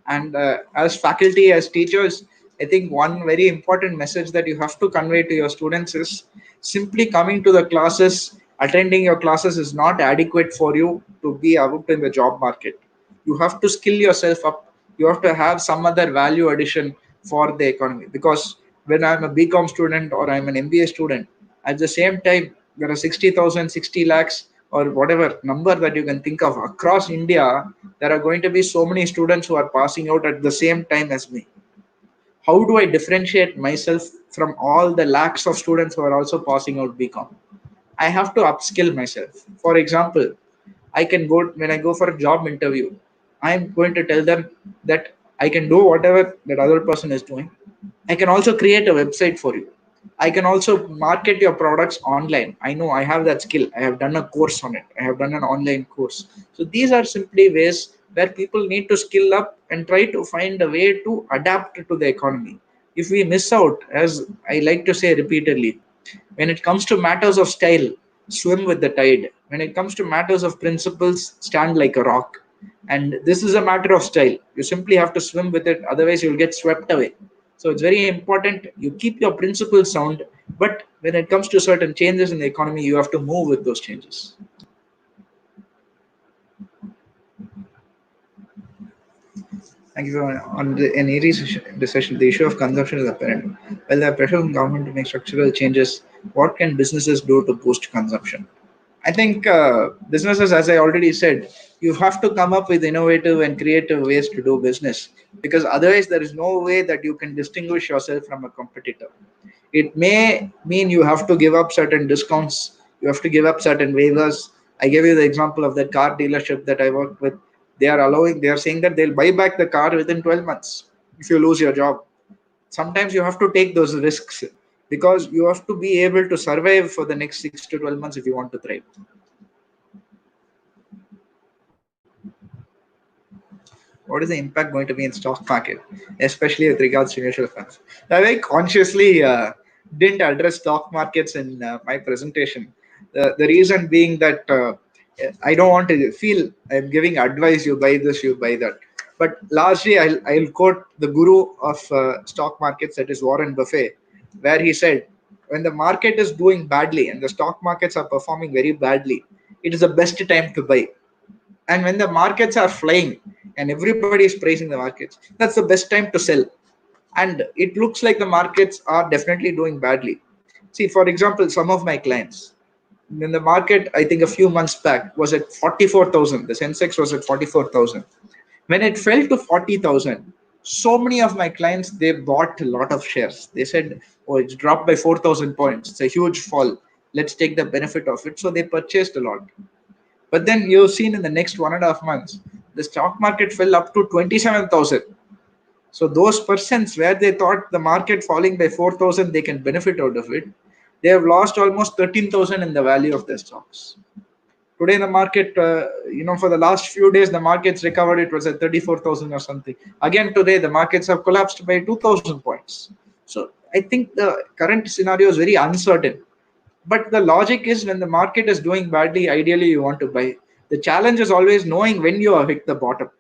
And as faculty, as teachers, I think one very important message that you have to convey to your students is simply coming to the classes, attending your classes is not adequate for you to be out in the job market. You have to skill yourself up. You have to have some other value addition for the economy. Because when I'm a BCom student or I'm an MBA student, at the same time, there are 60,000, 60 lakhs or whatever number that you can think of across India. There are going to be so many students who are passing out at the same time as me. How do I differentiate myself from all the lakhs of students who are also passing out BCom? I have to upskill myself. For example, I can go when I go for a job interview, I'm going to tell them that I can do whatever that other person is doing. I can also create a website for you. I can also market your products online. I know I have that skill. I have done a course on it. I have done an online course. So these are simply ways where people need to skill up and try to find a way to adapt to the economy. If we miss out, as I like to say repeatedly, when it comes to matters of style, swim with the tide. When it comes to matters of principles, stand like a rock. And this is a matter of style. You simply have to swim with it, otherwise you'll get swept away. So it's very important you keep your principles sound, but when it comes to certain changes in the economy, you have to move with those changes. Thank you for on the in Erie's decision. The issue of consumption is apparent. While there are pressure on government to make structural changes, what can businesses do to boost consumption? I think businesses, as I already said, you have to come up with innovative and creative ways to do business, because otherwise there is no way that you can distinguish yourself from a competitor. It may mean you have to give up certain discounts, you have to give up certain waivers. I gave you the example of that car dealership that I worked with. They are saying that they'll buy back the car within 12 months if you lose your job. Sometimes you have to take those risks because you have to be able to survive for the next 6 to 12 months if you want to thrive. What is the impact going to be in stock market, especially with regards to mutual funds? I consciously didn't address stock markets in my presentation. The reason being that I don't want to feel I'm giving advice, you buy this, you buy that. But largely, I'll quote the guru of stock markets, that is Warren Buffett, where he said, when the market is doing badly and the stock markets are performing very badly, it is the best time to buy. And when the markets are flying and everybody is praising the markets, that's the best time to sell. And it looks like the markets are definitely doing badly. See, for example, some of my clients, when the market, I think a few months back, was at 44,000, the Sensex was at 44,000. When it fell to 40,000, so many of my clients, they bought a lot of shares. They said, oh, it's dropped by 4,000 points. It's a huge fall. Let's take the benefit of it. So they purchased a lot. But then you've seen in the next 1.5 months, the stock market fell up to 27,000. So those persons where they thought the market falling by 4,000, they can benefit out of it, they have lost almost 13,000 in the value of their stocks. Today, the market, for the last few days, the markets recovered. It was at 34,000 or something. Again, today, the markets have collapsed by 2,000 points. So I think the current scenario is very uncertain. But the logic is when the market is doing badly, ideally you want to buy. The challenge is always knowing when you have hit the bottom.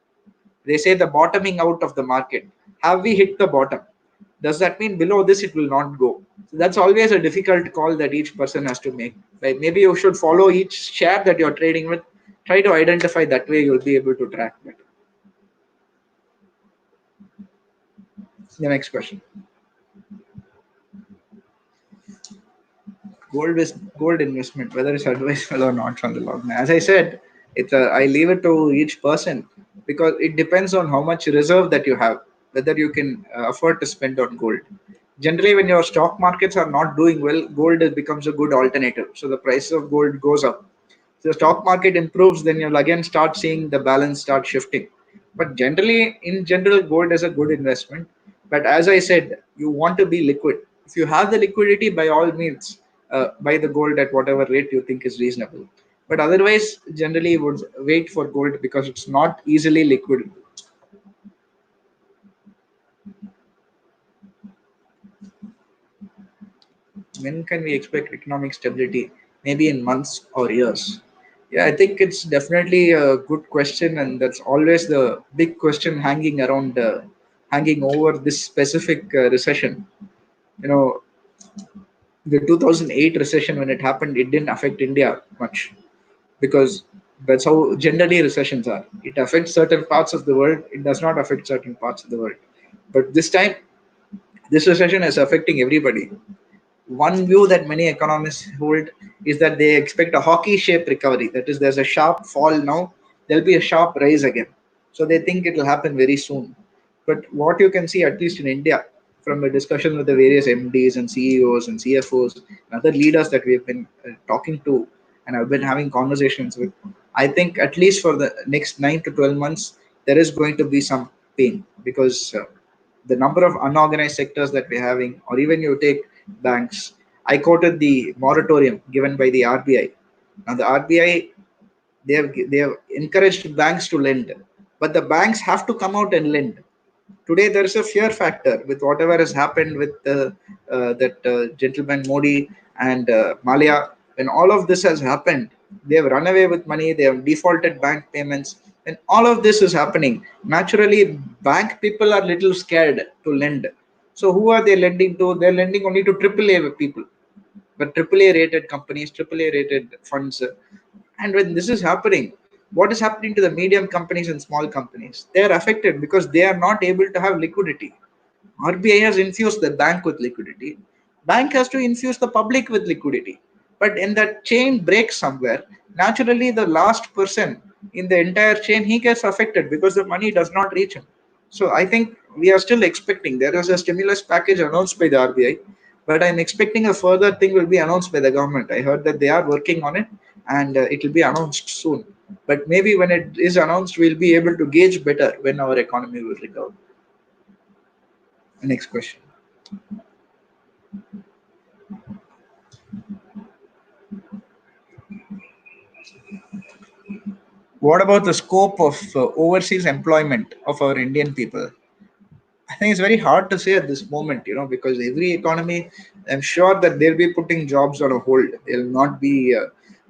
They say the bottoming out of the market. Have we hit the bottom? Does that mean below this it will not go? So that's always a difficult call that each person has to make. Like maybe you should follow each share that you're trading with. Try to identify that way you'll be able to track better. The next question. Gold investment, whether it's advisable or not from the log. As I said, I leave it to each person because it depends on how much reserve that you have, whether you can afford to spend on gold. Generally, when your stock markets are not doing well, becomes a good alternative. So the price of gold goes up. So the stock market improves, then you'll again start seeing the balance start shifting. But generally, in general, gold is a good investment. But as I said, you want to be liquid. If you have the liquidity, by all means, buy the gold at whatever rate you think is reasonable. But otherwise, generally, would wait for gold because it's not easily liquid. When can we expect economic stability? Maybe in months or years. Yeah, I think it's definitely a good question, and that's always the big question hanging around, hanging over this specific recession. You know, the 2008 recession, when it happened, it didn't affect India much because that's how generally recessions are. It affects certain parts of the world, it does not affect certain parts of the world. But this time, this recession is affecting everybody. One view that many economists hold is that they expect a hockey shaped recovery. That is, there's a sharp fall now, there'll be a sharp rise again. So they think it will happen very soon. But what you can see, at least in India, from a discussion with the various MDs and CEOs and CFOs and other leaders that we've been talking to and I've been having conversations with, I think at least for the next 9 to 12 months, there is going to be some pain because the number of unorganized sectors that we're having, or even you take banks. I quoted the moratorium given by the RBI. Now the RBI, they have encouraged banks to lend, but the banks have to come out and lend. Today there is a fear factor with whatever has happened with that gentleman Modi and Malia. When all of this has happened, they have run away with money, they have defaulted bank payments, and all of this is happening. Naturally, bank people are little scared to lend. So who are they lending to? They're lending only to AAA people, but AAA rated companies, AAA rated funds. And when this is happening, what is happening to the medium companies and small companies? They are affected because they are not able to have liquidity. RBI has infused the bank with liquidity. Bank has to infuse the public with liquidity. But in that chain breaks somewhere, naturally the last person in the entire chain, he gets affected because the money does not reach him. So I think we are still expecting there is a stimulus package announced by the RBI, but I'm expecting a further thing will be announced by the government. I heard that they are working on it and it will be announced soon. But maybe when it is announced, we'll be able to gauge better when our economy will recover. Next question. What about the scope of overseas employment of our Indian people? I think it's very hard to say at this moment, because every economy, I'm sure that they'll be putting jobs on a hold. They'll not be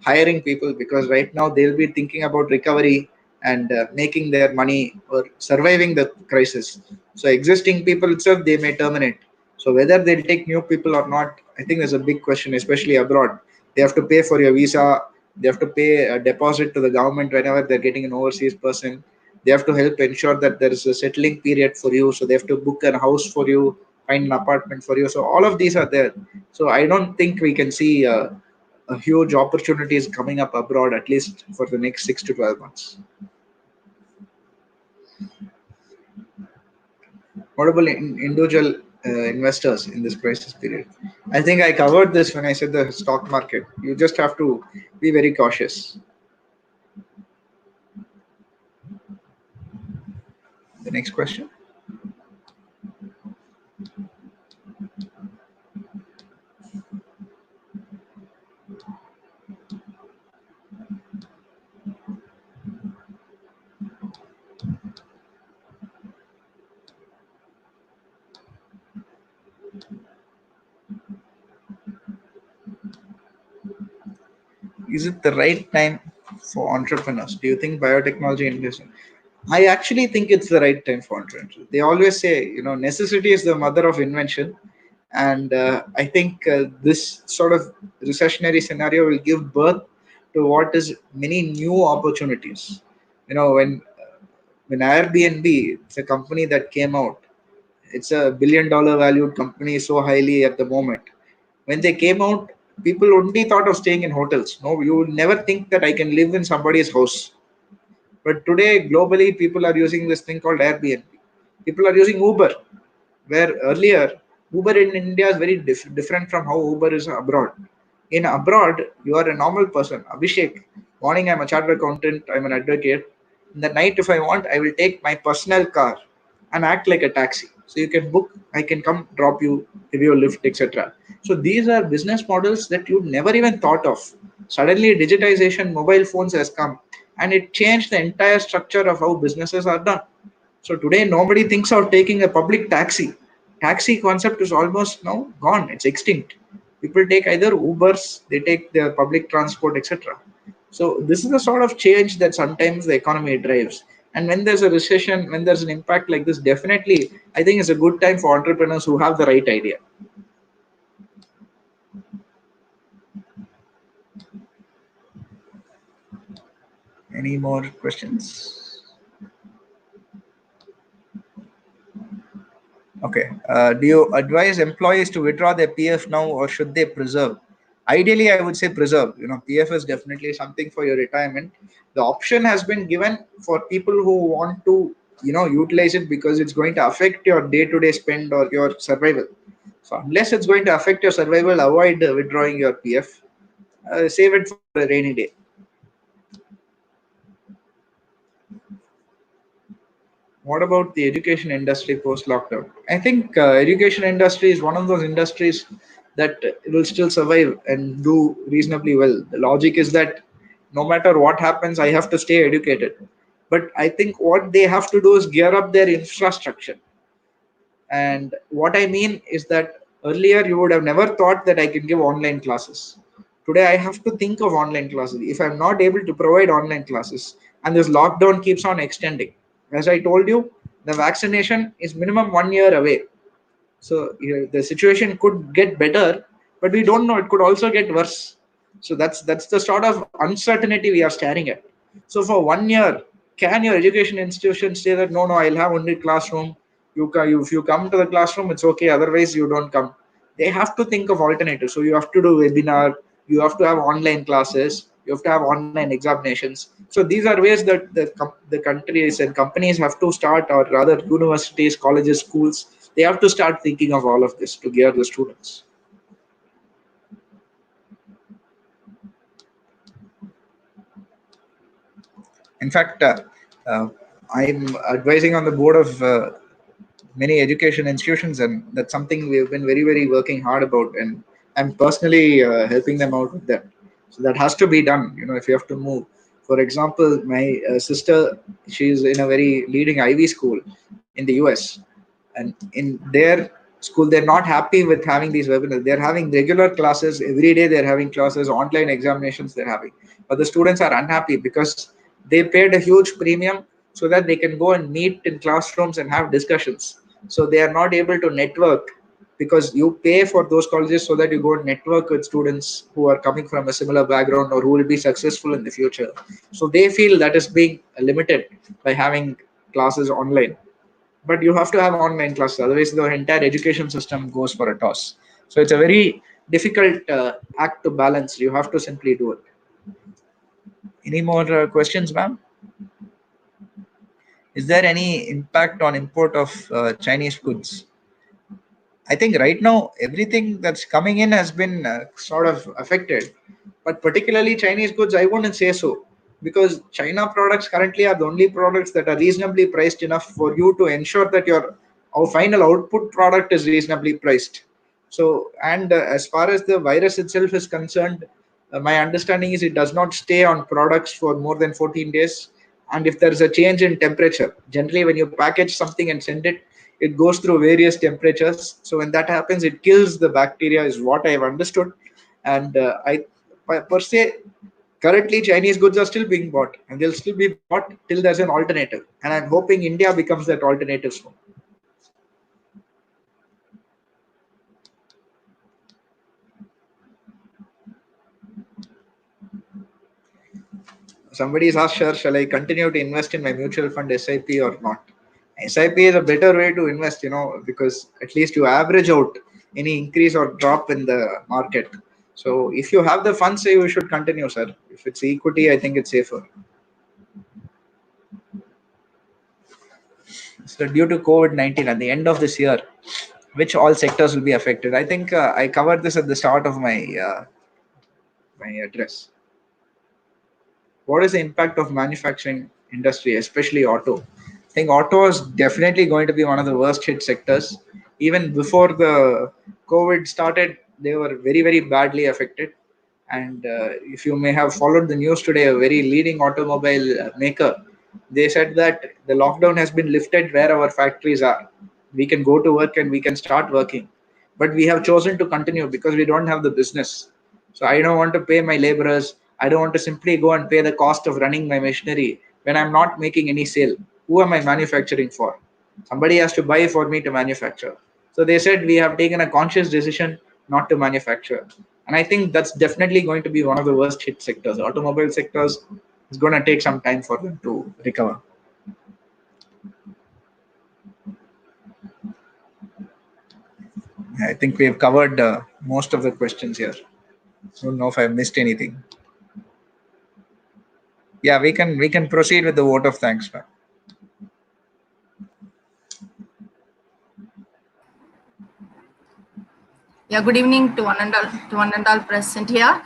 hiring people because right now they'll be thinking about recovery and making their money or surviving the crisis. So existing people itself, they may terminate. So whether they'll take new people or not, I think there's a big question, especially abroad. They have to pay for your visa. They have to pay a deposit to the government whenever they're getting an overseas person. They have to help ensure that there is a settling period for you, so they have to book a house for you, find an apartment for you. So all of these are there. So I don't think we can see a huge opportunities coming up abroad, at least for the next 6 to 12 months. What about individual investors in this crisis period? I think I covered this when I said the stock market. You just have to be very cautious. The next question. Is it the right time for entrepreneurs? Do you think biotechnology industry? I actually think it's the right time for entrepreneurs. They always say, necessity is the mother of invention, and I think this sort of recessionary scenario will give birth to what is many new opportunities. When Airbnb, it's a company that came out. It's a $1 billion valued company, so highly at the moment. When they came out, people only thought of staying in hotels. No, you would never think that I can live in somebody's house. But today, globally, people are using this thing called Airbnb. People are using Uber, where earlier Uber in India is very different from how Uber is abroad. In abroad, you are a normal person. Abhishek, morning I'm a chartered accountant, I'm an advocate. In the night, if I want, I will take my personal car and act like a taxi. So you can book, I can come drop you, give you a lift, etc. So these are business models that you never even thought of. Suddenly, digitization, mobile phones has come, and it changed the entire structure of how businesses are done. So today, nobody thinks of taking a public taxi. Taxi concept is almost now gone. It's extinct. People take either Ubers, they take the public transport, etc. So this is the sort of change that sometimes the economy drives. And when there's a recession, when there's an impact like this, definitely, I think it's a good time for entrepreneurs who have the right idea. Any more questions? Okay. Do you advise employees to withdraw their PF now, or should they preserve? Ideally, I would say preserve. PF is definitely something for your retirement. The option has been given for people who want to, utilize it because it's going to affect your day-to-day spend or your survival. So unless it's going to affect your survival, avoid withdrawing your PF. Save it for a rainy day. What about the education industry post lockdown? I think education industry is one of those industries that will still survive and do reasonably well. The logic is that no matter what happens, I have to stay educated. But I think what they have to do is gear up their infrastructure. And what I mean is that earlier you would have never thought that I can give online classes. Today I have to think of online classes. If I'm not able to provide online classes and this lockdown keeps on extending, as I told you, the vaccination is minimum 1 year away. So the situation could get better, but we don't know. It could also get worse. So that's the sort of uncertainty we are staring at. So for 1 year, can your education institution say that no, I'll have only classroom. If you come to the classroom, it's okay. Otherwise, you don't come. They have to think of alternatives. So you have to do webinar. You have to have online classes. You have to have online examinations. So these are ways that the countries and companies have to start, or rather universities, colleges, schools, they have to start thinking of all of this to gear the students. In fact, I'm advising on the board of many education institutions, and that's something we've been very, very working hard about, and I'm personally helping them out with that. So that has to be done. If you have to move, for example, my sister, she's in a very leading Ivy school in the US, and in their school they're not happy with having these webinars. They're having regular classes every day. They're having classes, online examinations they're having, but the students are unhappy because they paid a huge premium so that they can go and meet in classrooms and have discussions. So they are not able to network, because you pay for those colleges so that you go and network with students who are coming from a similar background or who will be successful in the future. So they feel that is being limited by having classes online. But you have to have online classes, otherwise the entire education system goes for a toss. So it's a very difficult act to balance. You have to simply do it. Any more questions, ma'am? Is there any impact on import of Chinese goods? I think right now everything that's coming in has been sort of affected, but particularly Chinese goods, I wouldn't say so, because China products currently are the only products that are reasonably priced enough for you to ensure that your final output product is reasonably priced. So, and as far as the virus itself is concerned, my understanding is it does not stay on products for more than 14 days. And if there is a change in temperature, generally when you package something and send it, it goes through various temperatures. So when that happens, it kills the bacteria, is what I have understood. And per se, currently Chinese goods are still being bought and they'll still be bought till there's an alternative. And I'm hoping India becomes that alternative soon. Somebody is asked, sir, shall I continue to invest in my mutual fund SIP or not? SIP is a better way to invest, because at least you average out any increase or drop in the market. So if you have the funds, you should continue, sir. If it's equity, I think it's safer. So due to COVID-19 at the end of this year, which all sectors will be affected? I think I covered this at the start of my address. What is the impact of manufacturing industry, especially auto? I think auto is definitely going to be one of the worst hit sectors. Even before the COVID started, they were very, very badly affected. And if you may have followed the news today, a very leading automobile maker, they said that the lockdown has been lifted where our factories are. We can go to work and we can start working. But we have chosen to continue because we don't have the business. So I don't want to pay my laborers. I don't want to simply go and pay the cost of running my machinery when I'm not making any sale. Who am I manufacturing for? Somebody has to buy for me to manufacture. So they said we have taken a conscious decision not to manufacture. And I think that's definitely going to be one of the worst hit sectors. Automobile sectors is going to take some time for them to recover. I think we have covered most of the questions here. I don't know if I missed anything. Yeah, we can proceed with the vote of thanks, ma'am. Yeah, good evening to one and all present here.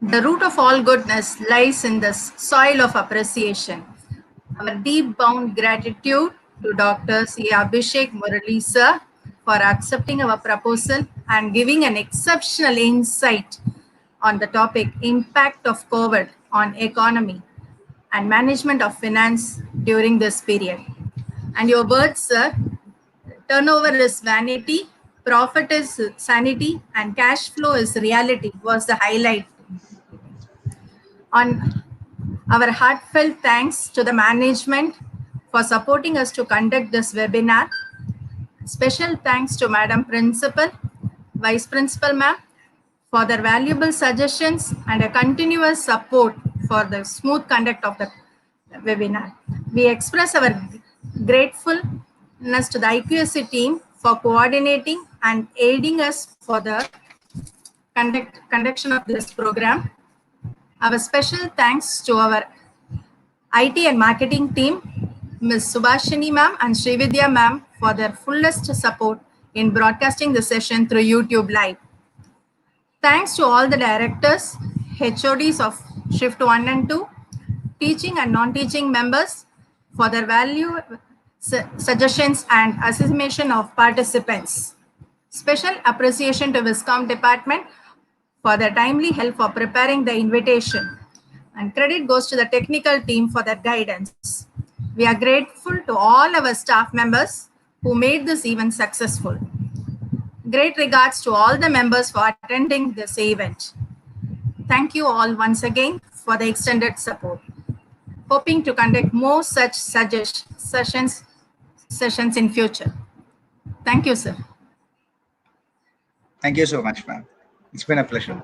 The root of all goodness lies in the soil of appreciation. Our deep bound gratitude to Dr. C. Abhishek Murali sir for accepting our proposal and giving an exceptional insight on the topic impact of COVID on economy and management of finance during this period. And your words, sir, turnover is vanity, profit is sanity, and cash flow is reality was the highlight. On our heartfelt thanks to the management for supporting us to conduct this webinar. Special thanks to Madam Principal, Vice Principal Ma'am for their valuable suggestions and a continuous support for the smooth conduct of the webinar. We express our gratefulness to the IQSC team for coordinating and aiding us for the conduction of this program. Our special thanks to our IT and marketing team, Ms. Subhashini ma'am and Srividya ma'am for their fullest support in broadcasting the session through YouTube Live. Thanks to all the directors, HODs of Shift 1 and 2, teaching and non-teaching members for their value suggestions and assessment of participants. Special appreciation to Viscom department for their timely help for preparing the invitation. And credit goes to the technical team for their guidance. We are grateful to all our staff members who made this event successful. Great regards to all the members for attending this event. Thank you all once again for the extended support. Hoping to conduct more such sessions in future. Thank you, sir. Thank you so much, ma'am. It's been a pleasure.